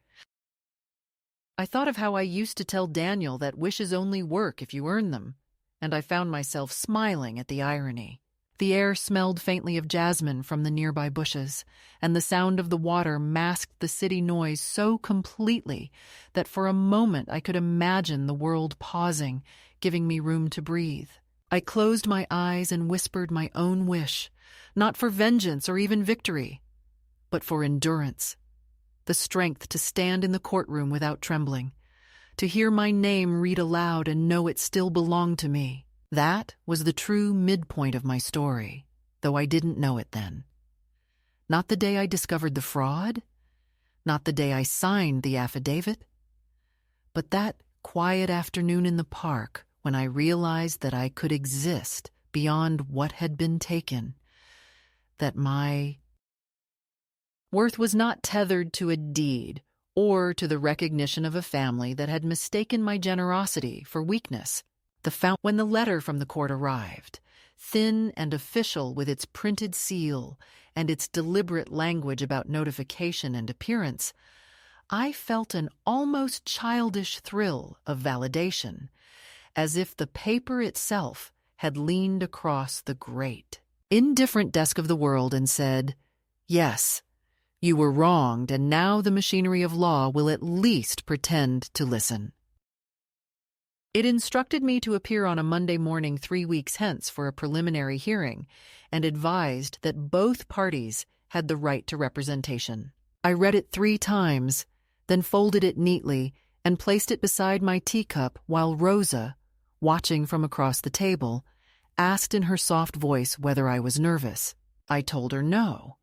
I thought of how I used to tell Daniel that wishes only work if you earn them, and I found myself smiling at the irony. The air smelled faintly of jasmine from the nearby bushes, and the sound of the water masked the city noise so completely that for a moment I could imagine the world pausing, giving me room to breathe. I closed my eyes and whispered my own wish, not for vengeance or even victory, but for endurance, the strength to stand in the courtroom without trembling, to hear my name read aloud and know it still belonged to me. That was the true midpoint of my story, though I didn't know it then. Not the day I discovered the fraud, not the day I signed the affidavit, but that quiet afternoon in the park when I realized that I could exist beyond what had been taken, that my worth was not tethered to a deed or to the recognition of a family that had mistaken my generosity for weakness. When the letter from the court arrived, thin and official with its printed seal and its deliberate language about notification and appearance, I felt an almost childish thrill of validation, as if the paper itself had leaned across the great, indifferent desk of the world and said, "Yes, you were wronged, and now the machinery of law will at least pretend to listen." It instructed me to appear on a Monday morning 3 weeks hence for a preliminary hearing and advised that both parties had the right to representation. I read it 3 times, then folded it neatly and placed it beside my teacup while Rosa, watching from across the table, asked in her soft voice whether I was nervous. I told her no,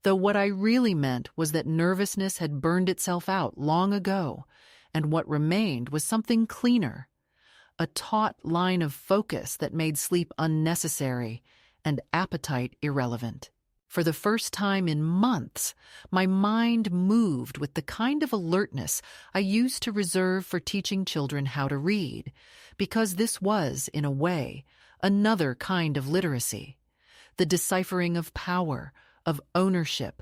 though what I really meant was that nervousness had burned itself out long ago, and what remained was something cleaner, a taut line of focus that made sleep unnecessary and appetite irrelevant. For the first time in months, my mind moved with the kind of alertness I used to reserve for teaching children how to read, because this was, in a way, another kind of literacy, the deciphering of power, of ownership,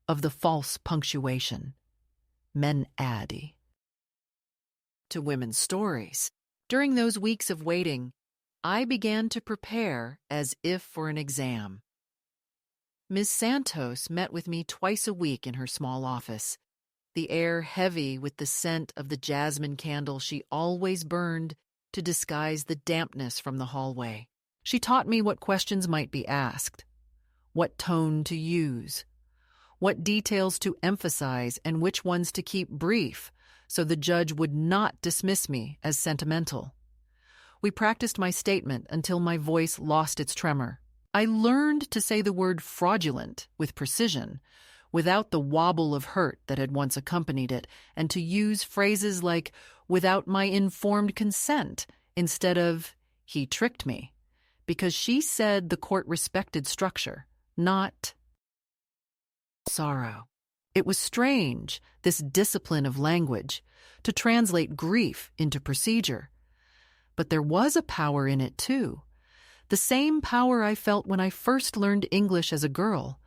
of the false punctuation. Men addy. To women's stories. During those weeks of waiting, I began to prepare as if for an exam. Ms. Santos met with me twice a week in her small office, the air heavy with the scent of the jasmine candle she always burned to disguise the dampness from the hallway. She taught me what questions might be asked, what tone to use, what details to emphasize and which ones to keep brief, so the judge would not dismiss me as sentimental. We practiced my statement until my voice lost its tremor. I learned to say the word fraudulent with precision, without the wobble of hurt that had once accompanied it, and to use phrases like, "without my informed consent," instead of, "he tricked me," because she said the court respected structure, not sorrow. It was strange, this discipline of language, to translate grief into procedure. But there was a power in it, too. The same power I felt when I first learned English as a girl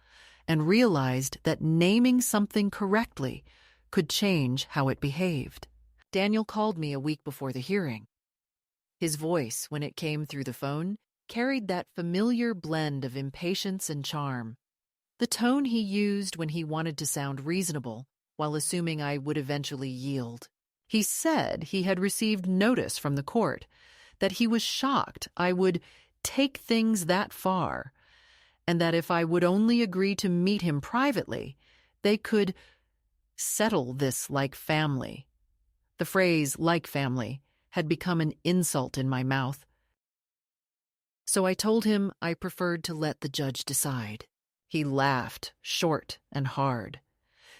and realized that naming something correctly could change how it behaved. Daniel called me a week before the hearing. His voice, when it came through the phone, carried that familiar blend of impatience and charm. The tone he used when he wanted to sound reasonable, while assuming I would eventually yield. He said he had received notice from the court, that he was shocked I would take things that far, and that if I would only agree to meet him privately, they could settle this like family. The phrase "like family" had become an insult in my mouth. So I told him I preferred to let the judge decide. He laughed, short and hard,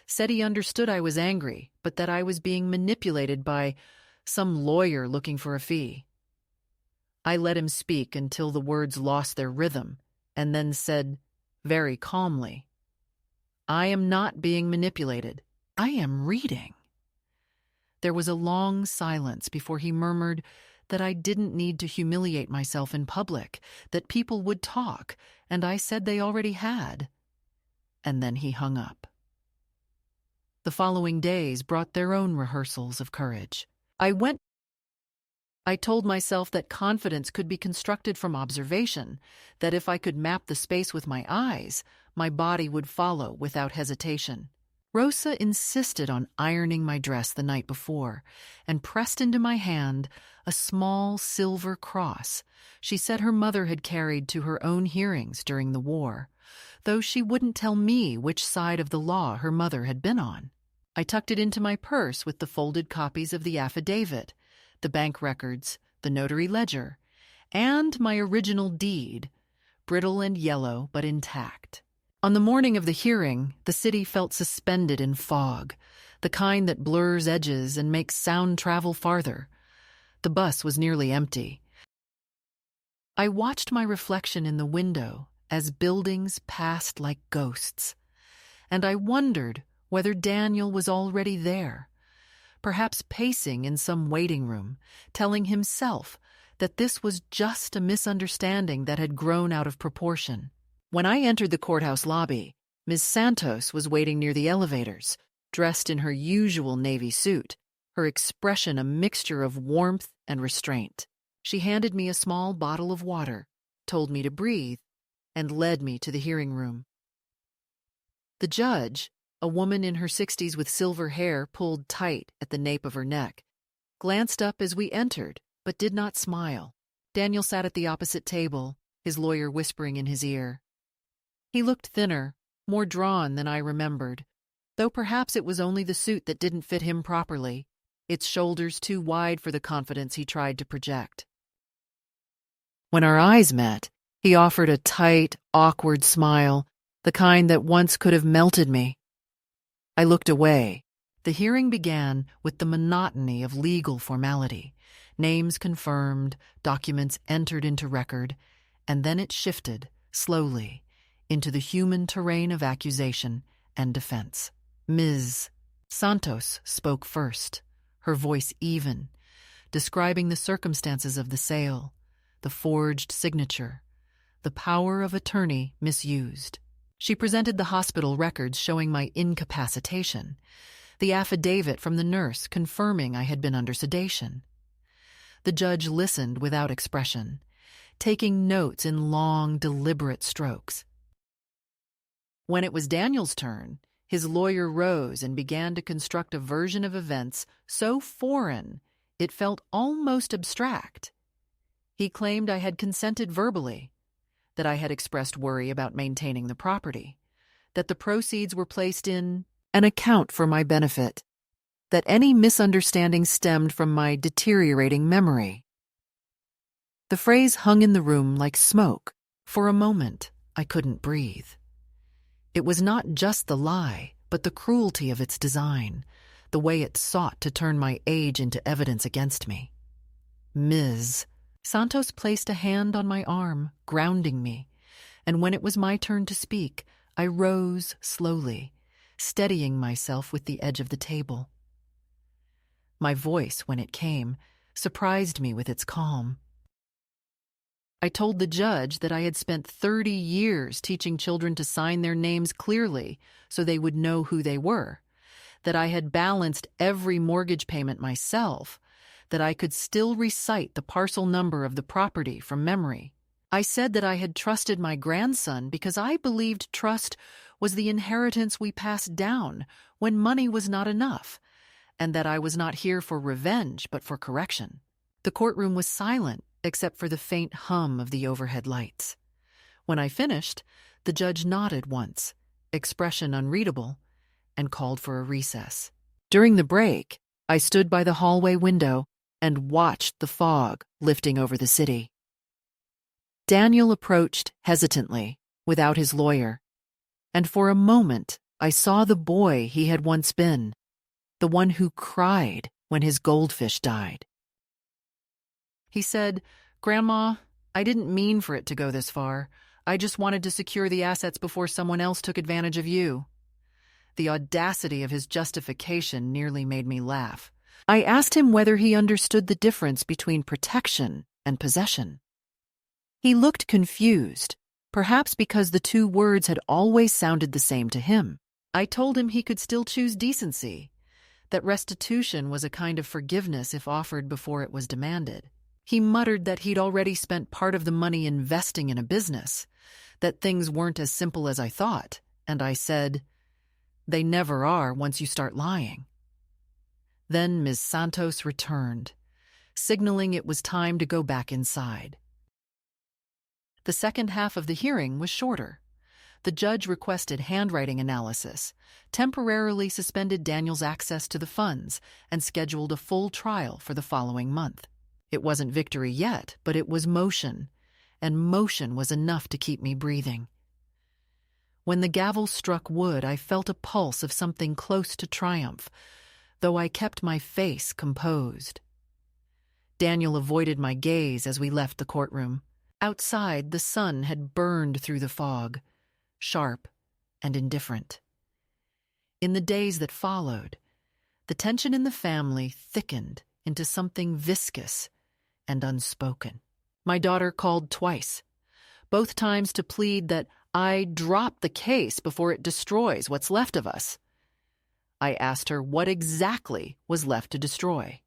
said he understood I was angry, but that I was being manipulated by some lawyer looking for a fee. I let him speak until the words lost their rhythm, and then said, very calmly, "I am not being manipulated. I am reading." There was a long silence before he murmured, that I didn't need to humiliate myself in public, that people would talk, and I said they already had. And then he hung up. The following days brought their own rehearsals of courage. I told myself that confidence could be constructed from observation, that if I could map the space with my eyes, my body would follow without hesitation. Rosa insisted on ironing my dress the night before and pressed into my hand a small silver cross she said her mother had carried to her own hearings during the war, though she wouldn't tell me which side of the law her mother had been on. I tucked it into my purse with the folded copies of the affidavit, the bank records, the notary ledger, and my original deed, brittle and yellow but intact. On the morning of the hearing, the city felt suspended in fog, the kind that blurs edges and makes sound travel farther. The bus was nearly empty. I watched my reflection in the window as buildings passed like ghosts, and I wondered whether Daniel was already there, perhaps pacing in some waiting room, telling himself that this was just a misunderstanding that had grown out of proportion. When I entered the courthouse lobby, Ms. Santos was waiting near the elevators, dressed in her usual navy suit, her expression a mixture of warmth and restraint. She handed me a small bottle of water, told me to breathe, and led me to the hearing room. The judge, a woman in her 60s with silver hair pulled tight at the nape of her neck, glanced up as we entered, but did not smile. Daniel sat at the opposite table, his lawyer whispering in his ear. He looked thinner, more drawn than I remembered, though perhaps it was only the suit that didn't fit him properly, its shoulders too wide for the confidence he tried to project. When our eyes met, he offered a tight, awkward smile, the kind that once could have melted me. I looked away. The hearing began with the monotony of legal formality, names confirmed, documents entered into record, and then it shifted, slowly, into the human terrain of accusation and defense. Ms. Santos spoke first, her voice even, describing the circumstances of the sale, the forged signature, the power of attorney misused. She presented the hospital records showing my incapacitation, the affidavit from the nurse confirming I had been under sedation. The judge listened without expression, taking notes in long, deliberate strokes. When it was Daniel's turn, his lawyer rose and began to construct a version of events so foreign it felt almost abstract. He claimed I had consented verbally, that I had expressed worry about maintaining the property, that the proceeds were placed in an account for my benefit, that any misunderstanding stemmed from my deteriorating memory. The phrase hung in the room like smoke. For a moment, I couldn't breathe. It was not just the lie, but the cruelty of its design, the way it sought to turn my age into evidence against me. Ms. Santos placed a hand on my arm, grounding me, and when it was my turn to speak, I rose slowly, steadying myself with the edge of the table. My voice, when it came, surprised me with its calm. I told the judge that I had spent 30 years teaching children to sign their names clearly so they would know who they were, that I had balanced every mortgage payment myself, that I could still recite the parcel number of the property from memory. I said that I had trusted my grandson because I believed trust was the inheritance we passed down when money was not enough, and that I was not here for revenge but for correction. The courtroom was silent except for the faint hum of the overhead lights. When I finished, the judge nodded once, expression unreadable, and called for a recess. During the break, I stood by the hallway window and watched the fog lifting over the city. Daniel approached hesitantly, without his lawyer, and for a moment I saw the boy he had once been, the one who cried when his goldfish died. He said, "Grandma, I didn't mean for it to go this far. I just wanted to secure the assets before someone else took advantage of you." The audacity of his justification nearly made me laugh. I asked him whether he understood the difference between protection and possession. He looked confused, perhaps because the two words had always sounded the same to him. I told him he could still choose decency, that restitution was a kind of forgiveness if offered before it was demanded. He muttered that he'd already spent part of the money investing in a business, that things weren't as simple as I thought, and I said, "They never are once you start lying." Then Ms. Santos returned, signaling it was time to go back inside. The second half of the hearing was shorter. The judge requested handwriting analysis, temporarily suspended Daniel's access to the funds, and scheduled a full trial for the following month. It wasn't victory yet, but it was motion, and motion was enough to keep me breathing. When the gavel struck wood, I felt a pulse of something close to triumph, though I kept my face composed. Daniel avoided my gaze as we left the courtroom. Outside, the sun had burned through the fog, sharp and indifferent. In the days that followed, the tension in the family thickened into something viscous and unspoken. My daughter called twice, both times to plead that I drop the case before it destroys what's left of us. I asked her what exactly was left to destroy.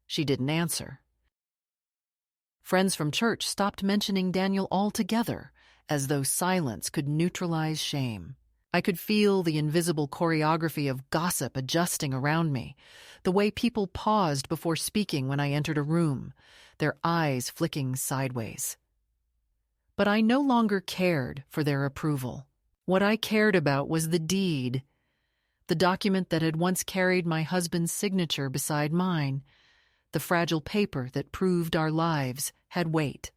She didn't answer. Friends from church stopped mentioning Daniel altogether, as though silence could neutralize shame. I could feel the invisible choreography of gossip adjusting around me, the way people paused before speaking when I entered a room, their eyes flicking sideways. But I no longer cared for their approval. What I cared about was the deed, the document that had once carried my husband's signature beside mine, the fragile paper that proved our lives had weight.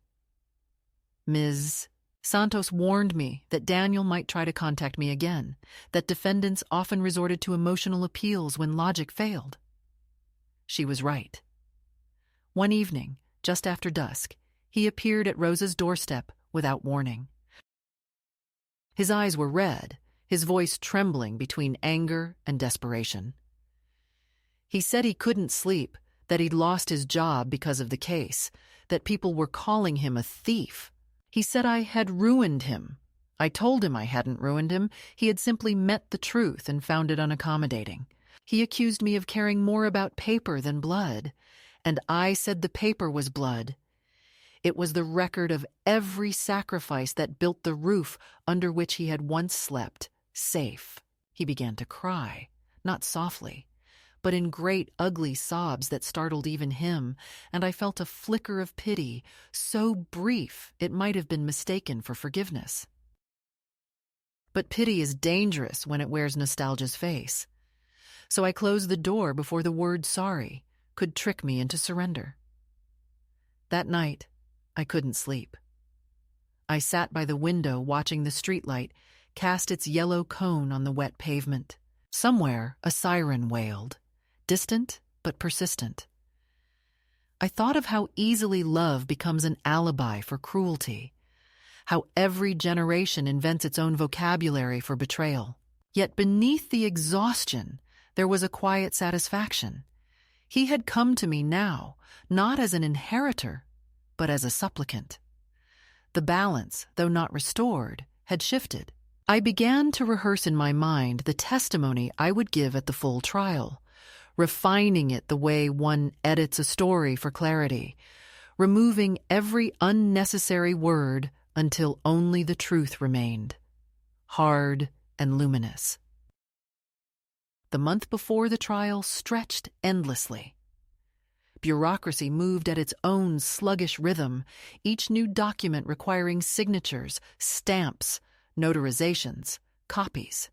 Ms. Santos warned me that Daniel might try to contact me again, that defendants often resorted to emotional appeals when logic failed. She was right. One evening, just after dusk, he appeared at Rosa's doorstep without warning. His eyes were red, his voice trembling between anger and desperation. He said he couldn't sleep, that he'd lost his job because of the case, that people were calling him a thief. He said I had ruined him. I told him I hadn't ruined him. He had simply met the truth and found it unaccommodating. He accused me of caring more about paper than blood, and I said the paper was blood. It was the record of every sacrifice that built the roof under which he had once slept, safe. He began to cry, not softly, but in great ugly sobs that startled even him, and I felt a flicker of pity, so brief it might have been mistaken for forgiveness. But pity is dangerous when it wears nostalgia's face. So I closed the door before the word sorry could trick me into surrender. That night, I couldn't sleep. I sat by the window watching the streetlight cast its yellow cone on the wet pavement. Somewhere, a siren wailed, distant but persistent. I thought of how easily love becomes an alibi for cruelty, how every generation invents its own vocabulary for betrayal. Yet beneath the exhaustion, there was a quiet satisfaction. He had come to me now, not as an inheritor, but as a supplicant. The balance, though not restored, had shifted. I began to rehearse in my mind the testimony I would give at the full trial, refining it the way one edits a story for clarity, removing every unnecessary word until only the truth remained, hard and luminous. The month before the trial stretched endlessly. Bureaucracy moved at its own sluggish rhythm, each new document requiring signatures, stamps, notarizations, copies.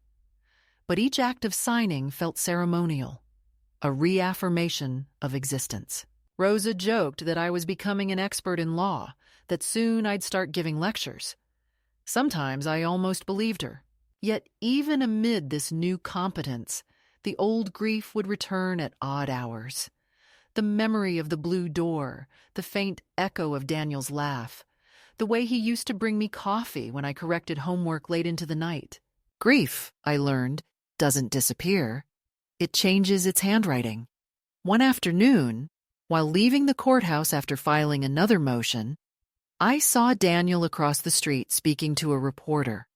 But each act of signing felt ceremonial, a reaffirmation of existence. Rosa joked that I was becoming an expert in law, that soon I'd start giving lectures. Sometimes I almost believed her. Yet even amid this new competence, the old grief would return at odd hours. The memory of the blue door, the faint echo of Daniel's laugh, the way he used to bring me coffee when I corrected homework late into the night. Grief, I learned, doesn't disappear. It changes its handwriting. One afternoon, while leaving the courthouse after filing another motion, I saw Daniel across the street speaking to a reporter.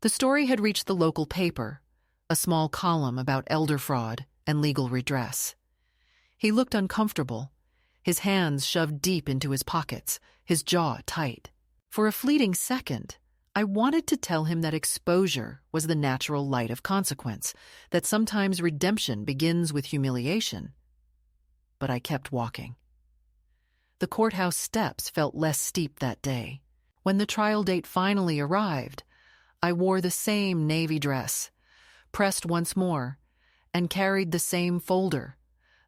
The story had reached the local paper, a small column about elder fraud and legal redress. He looked uncomfortable, his hands shoved deep into his pockets, his jaw tight. For a fleeting second, I wanted to tell him that exposure was the natural light of consequence, that sometimes redemption begins with humiliation. But I kept walking. The courthouse steps felt less steep that day. When the trial date finally arrived, I wore the same navy dress, pressed once more, and carried the same folder,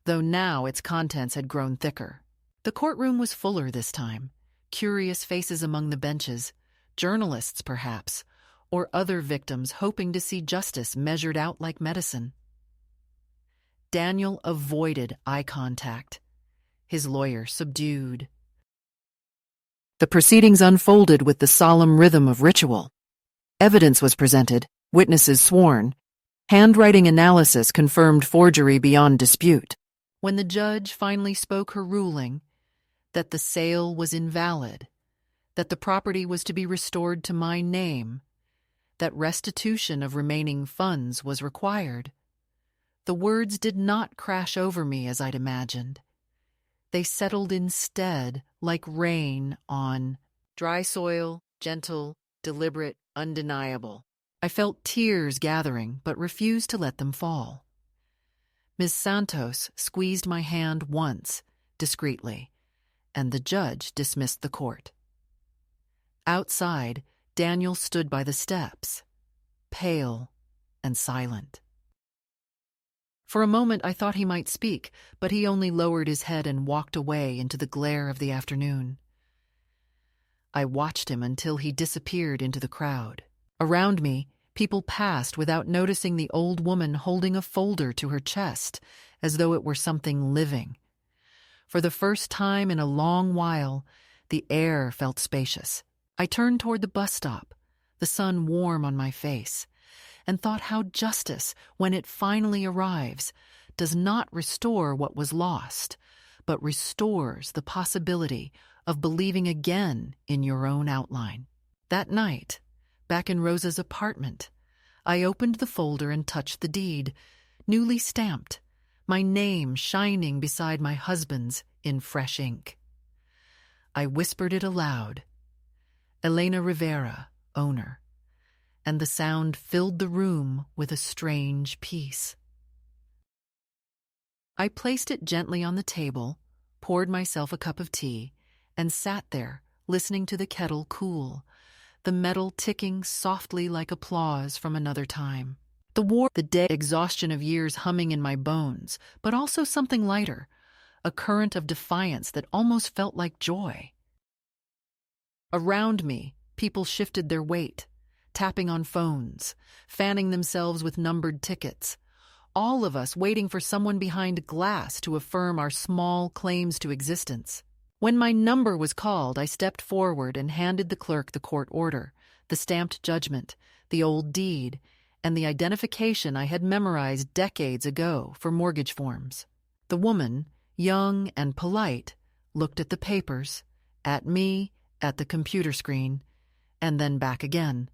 though now its contents had grown thicker. The courtroom was fuller this time, curious faces among the benches, journalists perhaps, or other victims hoping to see justice measured out like medicine. Daniel avoided eye contact, his lawyer subdued. The proceedings unfolded with the solemn rhythm of ritual. Evidence was presented, witnesses sworn. Handwriting analysis confirmed forgery beyond dispute. When the judge finally spoke her ruling that the sale was invalid, that the property was to be restored to my name, that restitution of remaining funds was required, the words did not crash over me as I'd imagined. They settled instead like rain on dry soil, gentle, deliberate, undeniable. I felt tears gathering, but refused to let them fall. Ms. Santos squeezed my hand once, discreetly, and the judge dismissed the court. Outside, Daniel stood by the steps, pale and silent. For a moment I thought he might speak, but he only lowered his head and walked away into the glare of the afternoon. I watched him until he disappeared into the crowd. Around me, people passed without noticing the old woman holding a folder to her chest, as though it were something living. For the first time in a long while, the air felt spacious. I turned toward the bus stop, the sun warm on my face, and thought how justice, when it finally arrives, does not restore what was lost, but restores the possibility of believing again in your own outline. That night, back in Rosa's apartment, I opened the folder and touched the deed, newly stamped, my name shining beside my husband's in fresh ink. I whispered it aloud, Elena Rivera, owner, and the sound filled the room with a strange peace. I placed it gently on the table, poured myself a cup of tea, and sat there, listening to the kettle cool, the metal ticking softly like applause from another time. The dead exhaustion of years humming in my bones, but also something lighter, a current of defiance that almost felt like joy. Around me, people shifted their weight, tapping on phones, fanning themselves with numbered tickets, all of us waiting for someone behind glass to affirm our small claims to existence. When my number was called, I stepped forward and handed the clerk the court order, the stamped judgment, the old deed, and the identification I had memorized decades ago for mortgage forms. The woman, young and polite, looked at the papers, at me, at the computer screen, and then back again,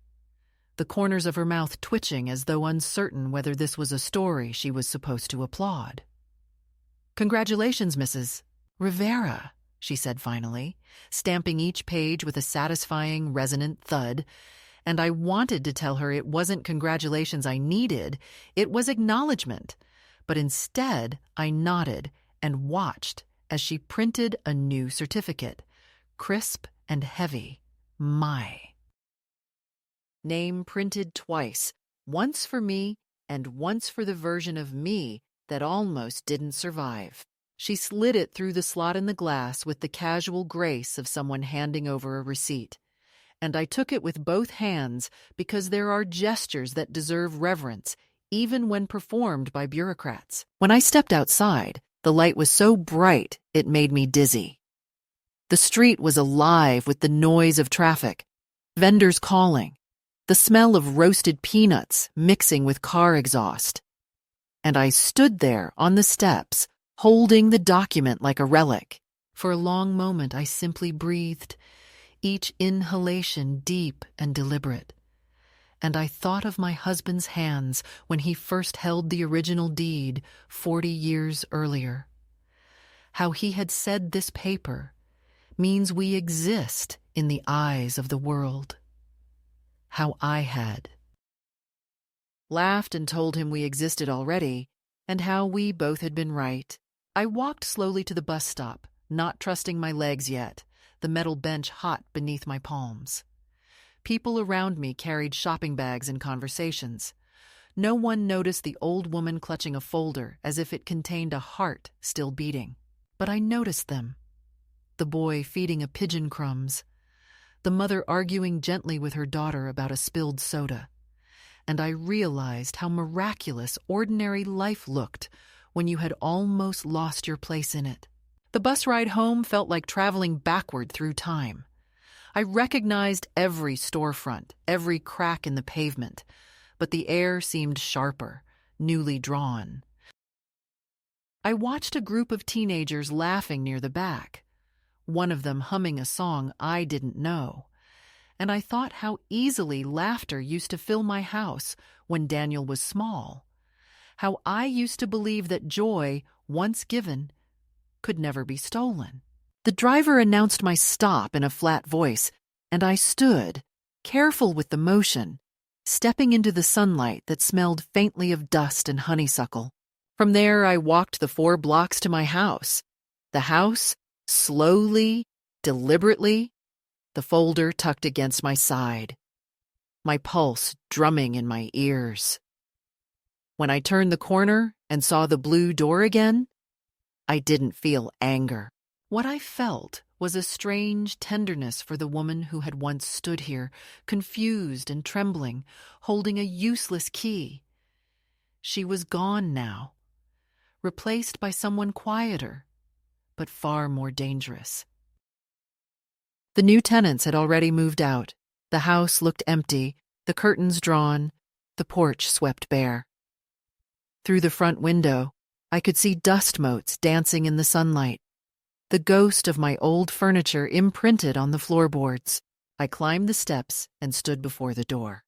the corners of her mouth twitching as though uncertain whether this was a story she was supposed to applaud. "Congratulations, Mrs. Rivera," she said finally, stamping each page with a satisfying, resonant thud, and I wanted to tell her it wasn't congratulations I needed, it was acknowledgement, but instead I nodded and watched as she printed a new certificate, crisp and heavy, my name printed twice, once for me and once for the version of me that almost didn't survive. She slid it through the slot in the glass with the casual grace of someone handing over a receipt, and I took it with both hands because there are gestures that deserve reverence, even when performed by bureaucrats. When I stepped outside, the light was so bright it made me dizzy. The street was alive with the noise of traffic, vendors calling, the smell of roasted peanuts mixing with car exhaust. and I stood there on the steps, holding the document like a relic. For a long moment, I simply breathed, each inhalation deep and deliberate. And I thought of my husband's hands when he first held the original deed 40 years earlier. How he had said this paper means we exist in the eyes of the world. How I had laughed and told him we existed already, and how we both had been right. I walked slowly to the bus stop, not trusting my legs yet, the metal bench hot beneath my palms. People around me carried shopping bags and conversations. No one noticed the old woman clutching a folder as if it contained a heart still beating. But I noticed them. The boy feeding a pigeon crumbs, the mother arguing gently with her daughter about a spilled soda. And I realized how miraculous ordinary life looked when you had almost lost your place in it. The bus ride home felt like traveling backward through time. I recognized every storefront, every crack in the pavement, but the air seemed sharper, newly drawn. I watched a group of teenagers laughing near the back, one of them humming a song I didn't know, and I thought how easily laughter used to fill my house when Daniel was small, how I used to believe that joy, once given, could never be stolen. The driver announced my stop in a flat voice, and I stood, careful with the motion, stepping into the sunlight that smelled faintly of dust and honeysuckle. From there, I walked the 4 blocks to my house. The house, slowly, deliberately, the folder tucked against my side, my pulse drumming in my ears. When I turned the corner and saw the blue door again, I didn't feel anger. What I felt was a strange tenderness for the woman who had once stood here, confused and trembling, holding a useless key. She was gone now, replaced by someone quieter, but far more dangerous. The new tenants had already moved out. The house looked empty, the curtains drawn, the porch swept bare. Through the front window, I could see dust motes dancing in the sunlight, the ghost of my old furniture imprinted on the floorboards. I climbed the steps and stood before the door.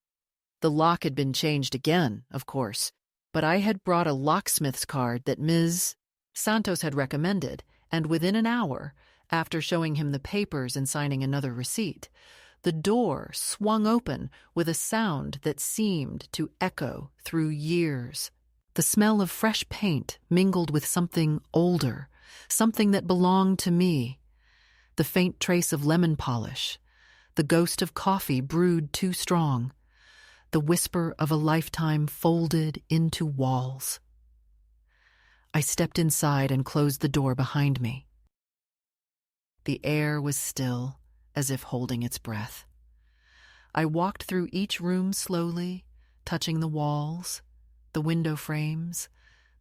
The lock had been changed again, of course, but I had brought a locksmith's card that Ms. Santos had recommended, and within an hour, after showing him the papers and signing another receipt, the door swung open with a sound that seemed to echo through years. The smell of fresh paint mingled with something older, something that belonged to me. The faint trace of lemon polish, the ghost of coffee brewed too strong, the whisper of a lifetime folded into walls. I stepped inside and closed the door behind me. The air was still, as if holding its breath. I walked through each room slowly, touching the walls, the window frames,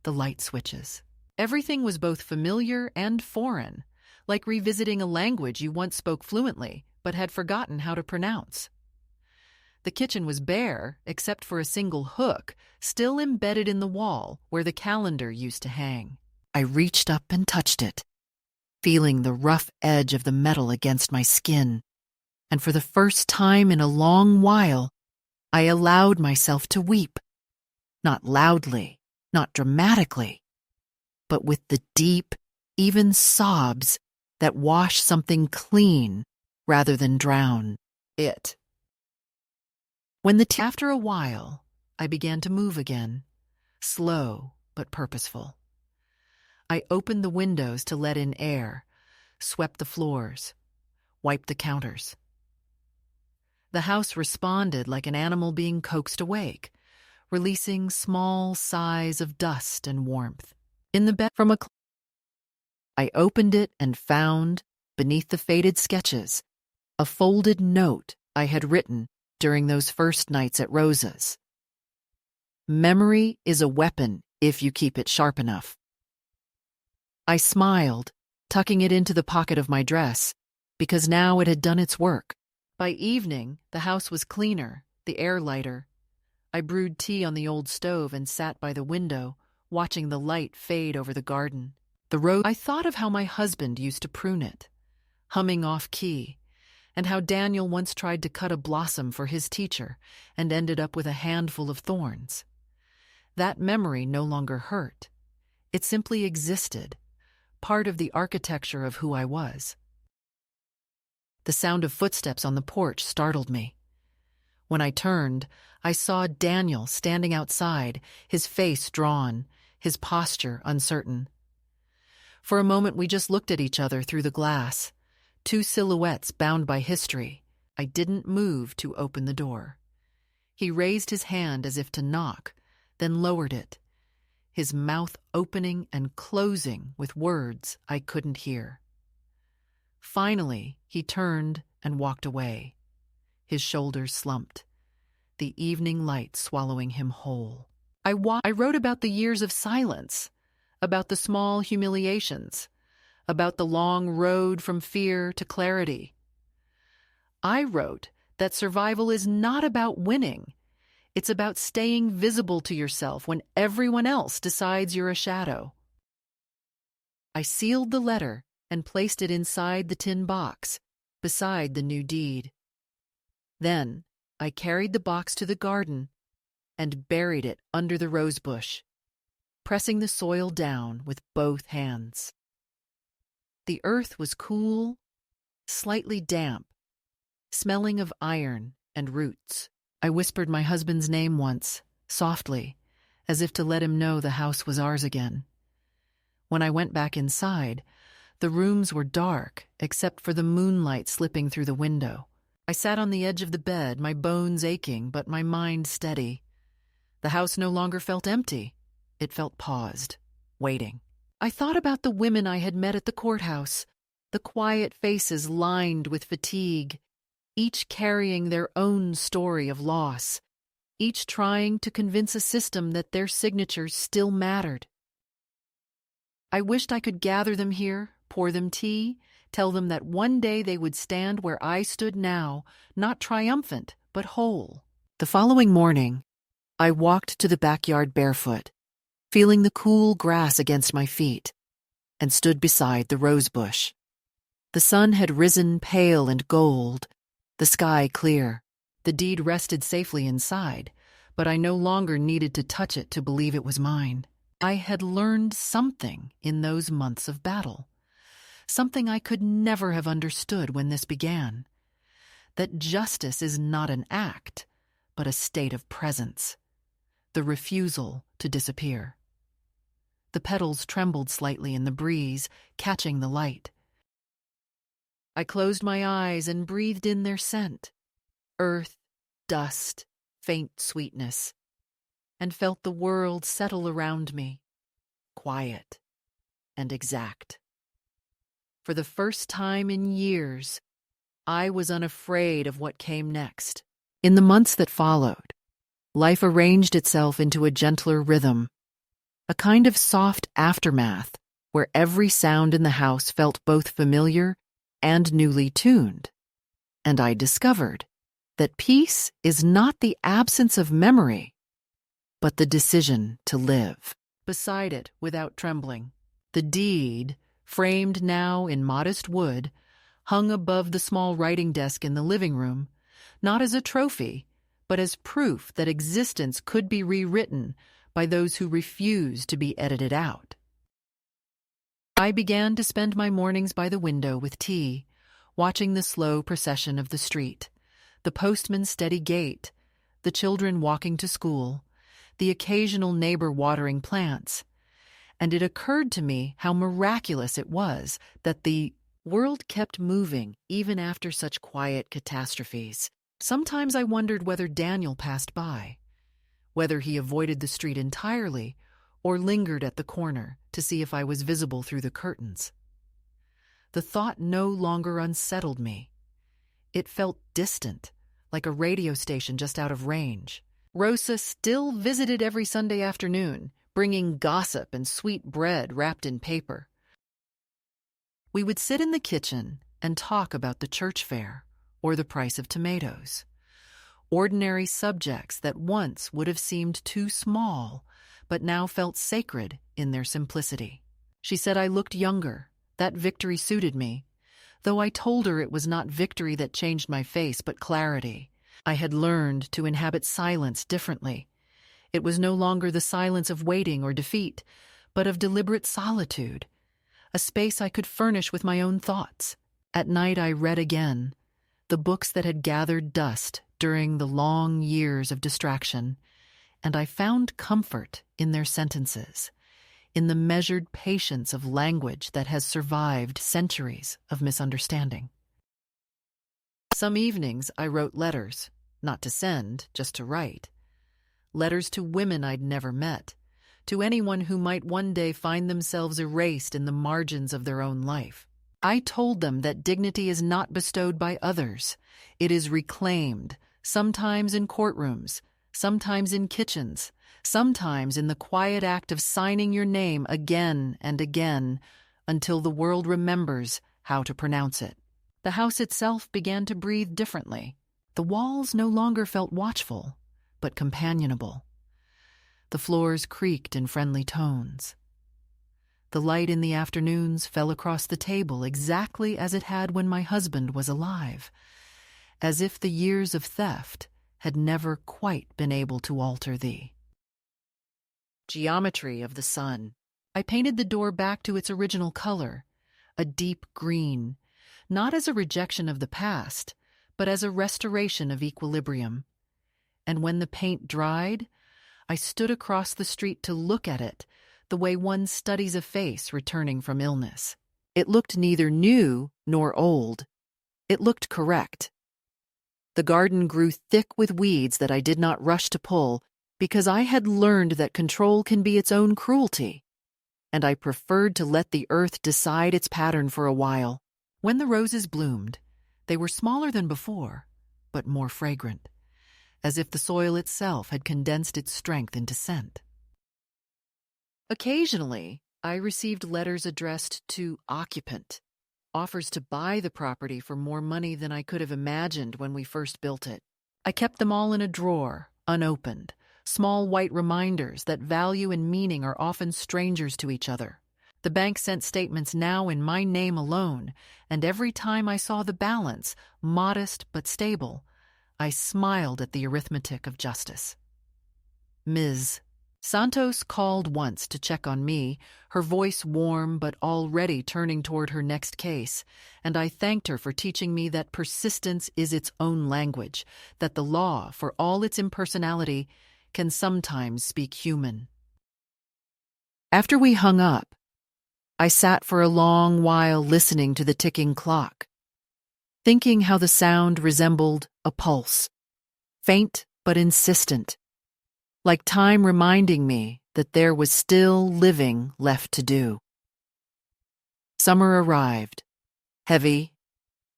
the light switches. Everything was both familiar and foreign, like revisiting a language you once spoke fluently but had forgotten how to pronounce. The kitchen was bare, except for a single hook, still embedded in the wall where the calendar used to hang. I reached up and touched it, feeling the rough edge of the metal against my skin, and for the first time in a long while, I allowed myself to weep. Not loudly, not dramatically, but with the deep, even sobs that wash something clean rather than drown it. After a while, I began to move again, slow but purposeful. I opened the windows to let in air, swept the floors, wiped the counters. The house responded like an animal being coaxed awake, releasing small sighs of dust and warmth. In the bed from I opened it and found, beneath the faded sketches, a folded note I had written during those first nights at Rosa's. Memory is a weapon if you keep it sharp enough. I smiled, tucking it into the pocket of my dress, because now it had done its work. By evening, the house was cleaner, the air lighter. I brewed tea on the old stove and sat by the window, watching the light fade over the garden. I thought of how my husband used to prune it, humming off key, and how Daniel once tried to cut a blossom for his teacher and ended up with a handful of thorns. That memory no longer hurt. It simply existed, part of the architecture of who I was. The sound of footsteps on the porch startled me. When I turned, I saw Daniel standing outside, his face drawn, his posture uncertain. For a moment we just looked at each other through the glass, two silhouettes bound by history. I didn't move to open the door. He raised his hand as if to knock, then lowered it, his mouth opening and closing with words I couldn't hear. Finally, he turned and walked away. His shoulders slumped, the evening light swallowing him whole. I wrote about the years of silence, about the small humiliations, about the long road from fear to clarity. I wrote that survival is not about winning. It's about staying visible to yourself when everyone else decides you're a shadow. I sealed the letter and placed it inside the tin box, beside the new deed. Then I carried the box to the garden and buried it under the rosebush, pressing the soil down with both hands. The earth was cool, slightly damp, smelling of iron and roots. I whispered my husband's name once, softly, as if to let him know the house was ours again. When I went back inside, the rooms were dark except for the moonlight slipping through the window. I sat on the edge of the bed, my bones aching but my mind steady. The house no longer felt empty. It felt paused, waiting. I thought about the women I had met at the courthouse, the quiet faces lined with fatigue, each carrying their own story of loss, each trying to convince a system that their signatures still mattered. I wished I could gather them here, pour them tea, tell them that one day they would stand where I stood now, not triumphant, but whole. The following morning, I walked to the backyard barefoot, feeling the cool grass against my feet, and stood beside the rosebush. The sun had risen pale and gold, the sky clear. The deed rested safely inside, but I no longer needed to touch it to believe it was mine. I had learned something in those months of battle, something I could never have understood when this began, that justice is not an act, but a state of presence, the refusal to disappear. The petals trembled slightly in the breeze, catching the light. I closed my eyes and breathed in their scent, earth, dust, faint sweetness, and felt the world settle around me, quiet and exact. For the first time in years, I was unafraid of what came next. In the months that followed, life arranged itself into a gentler rhythm, a kind of soft aftermath where every sound in the house felt both familiar and newly tuned. And I discovered that peace is not the absence of memory, but the decision to live. Beside it, without trembling, the deed, framed now in modest wood, hung above the small writing desk in the living room, not as a trophy, but as proof that existence could be rewritten by those who refuse to be edited out. I began to spend my mornings by the window with tea, watching the slow procession of the street, the postman's steady gait, the children walking to school, the occasional neighbor watering plants, and it occurred to me how miraculous it was that the world kept moving even after such quiet catastrophes. Sometimes I wondered whether Daniel passed by, whether he avoided the street entirely or lingered at the corner to see if I was visible through the curtains. The thought no longer unsettled me. It felt distant, like a radio station just out of range. Rosa still visited every Sunday afternoon, bringing gossip and sweet bread wrapped in paper. We would sit in the kitchen and talk about the church fair or the price of tomatoes, ordinary subjects that once would have seemed too small, but now felt sacred in their simplicity. She said I looked younger. That victory suited me, though I told her it was not victory that changed my face, but clarity. I had learned to inhabit silence differently. It was no longer the silence of waiting or defeat, but of deliberate solitude, a space I could furnish with my own thoughts. At night I read again, the books that had gathered dust during the long years of distraction, and I found comfort in their sentences, in the measured patience of language that has survived centuries of misunderstanding. Some evenings I wrote letters, not to send, just to write. Letters to women I'd never met, to anyone who might one day find themselves erased in the margins of their own life. I told them that dignity is not bestowed by others. It is reclaimed, sometimes in courtrooms, sometimes in kitchens, sometimes in the quiet act of signing your name again and again until the world remembers how to pronounce it. The house itself began to breathe differently. The walls no longer felt watchful, but companionable. The floors creaked in friendly tones. The light in the afternoons fell across the table exactly as it had when my husband was alive, as if the years of theft had never quite been able to alter the geometry of the sun. I painted the door back to its original color, a deep green, not as a rejection of the past, but as a restoration of equilibrium. And when the paint dried, I stood across the street to look at it the way one studies a face returning from illness. It looked neither new nor old. It looked correct. The garden grew thick with weeds that I did not rush to pull because I had learned that control can be its own cruelty, and I preferred to let the earth decide its pattern for a while. When the roses bloomed, they were smaller than before, but more fragrant, as if the soil itself had condensed its strength into scent. Occasionally, I received letters addressed to occupant, offers to buy the property for more money than I could have imagined when we first built it. I kept them all in a drawer, unopened, small white reminders that value and meaning are often strangers to each other. The bank sent statements now in my name alone, and every time I saw the balance, modest but stable, I smiled at the arithmetic of justice. Ms. Santos called once to check on me, her voice warm but already turning toward her next case, and I thanked her for teaching me that persistence is its own language, that the law, for all its impersonality, can sometimes speak human. After we hung up, I sat for a long while listening to the ticking clock, thinking how the sound resembled a pulse, faint but insistent, like time reminding me that there was still living left to do. Summer arrived, heavy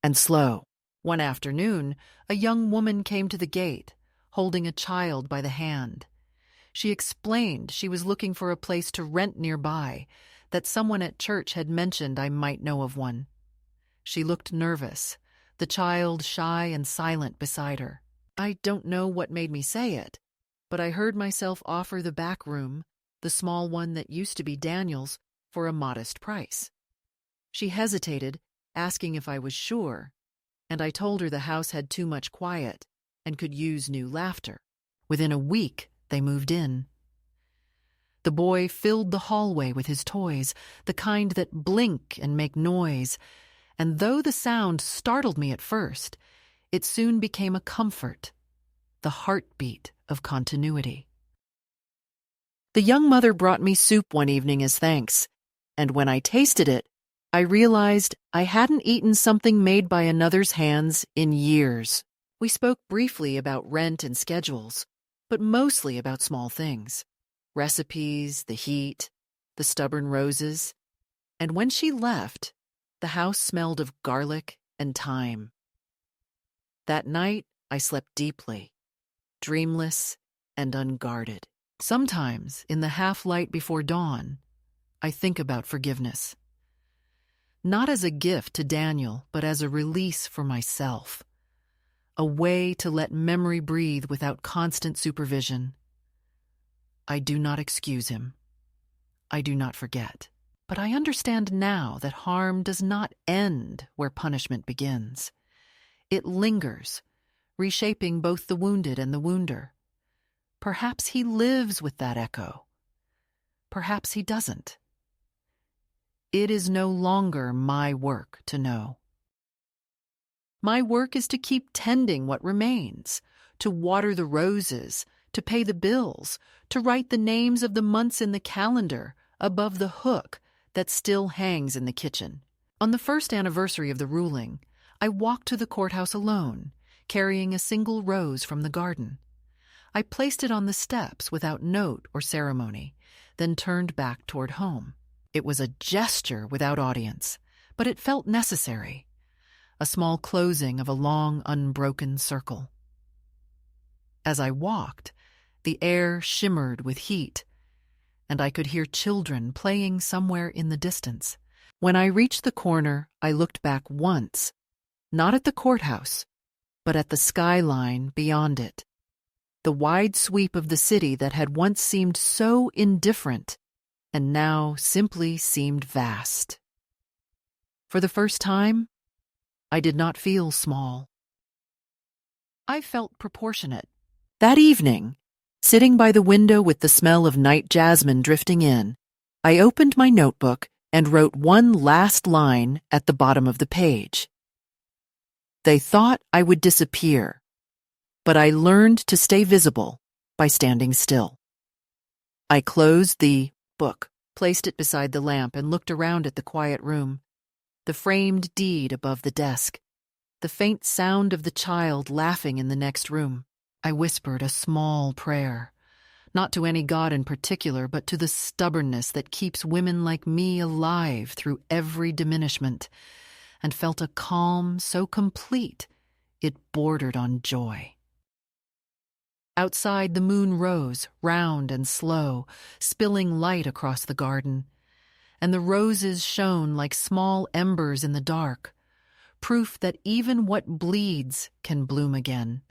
and slow. One afternoon, a young woman came to the gate, holding a child by the hand. She explained she was looking for a place to rent nearby, that someone at church had mentioned I might know of one. She looked nervous, the child shy and silent beside her. I don't know what made me say it, but I heard myself offer the back room, the small one that used to be Daniel's, for a modest price. She hesitated, asking if I was sure, and I told her the house had too much quiet and could use new laughter. Within a week, they moved in. The boy filled the hallway with his toys, the kind that blink and make noise, and though the sound startled me at first, it soon became a comfort, the heartbeat of continuity. The young mother brought me soup one evening as thanks, and when I tasted it, I realized I hadn't eaten something made by another's hands in years. We spoke briefly about rent and schedules, but mostly about small things. Recipes, the heat, the stubborn roses. And when she left, the house smelled of garlic and thyme. That night, I slept deeply, dreamless and unguarded. Sometimes, in the half-light before dawn, I think about forgiveness. Not as a gift to Daniel, but as a release for myself. A way to let memory breathe without constant supervision. I do not excuse him. I do not forget. But I understand now that harm does not end where punishment begins. It lingers, reshaping both the wounded and the wounder. Perhaps he lives with that echo. Perhaps he doesn't. It is no longer my work to know. My work is to keep tending what remains, to water the roses, to pay the bills, to write the names of the months in the calendar above the hook that still hangs in the kitchen. On the first anniversary of the ruling, I walked to the courthouse alone, carrying a single rose from the garden. I placed it on the steps without note or ceremony, then turned back toward home. It was a gesture without audience, but it felt necessary, a small closing of a long, unbroken circle. As I walked, the air shimmered with heat, and I could hear children playing somewhere in the distance. When I reached the corner, I looked back once, not at the courthouse, but at the skyline beyond it, the wide sweep of the city that had once seemed so indifferent and now simply seemed vast. For the first time, I did not feel small. I felt proportionate. That evening, sitting by the window with the smell of night jasmine drifting in, I opened my notebook and wrote one last line at the bottom of the page. They thought I would disappear, but I learned to stay visible by standing still. I closed the book, placed it beside the lamp, and looked around at the quiet room, the framed deed above the desk, the faint sound of the child laughing in the next room. I whispered a small prayer, not to any god in particular, but to the stubbornness that keeps women like me alive through every diminishment, and felt a calm so complete it bordered on joy. Outside, the moon rose, round and slow, spilling light across the garden, and the roses shone like small embers in the dark, proof that even what bleeds can bloom again.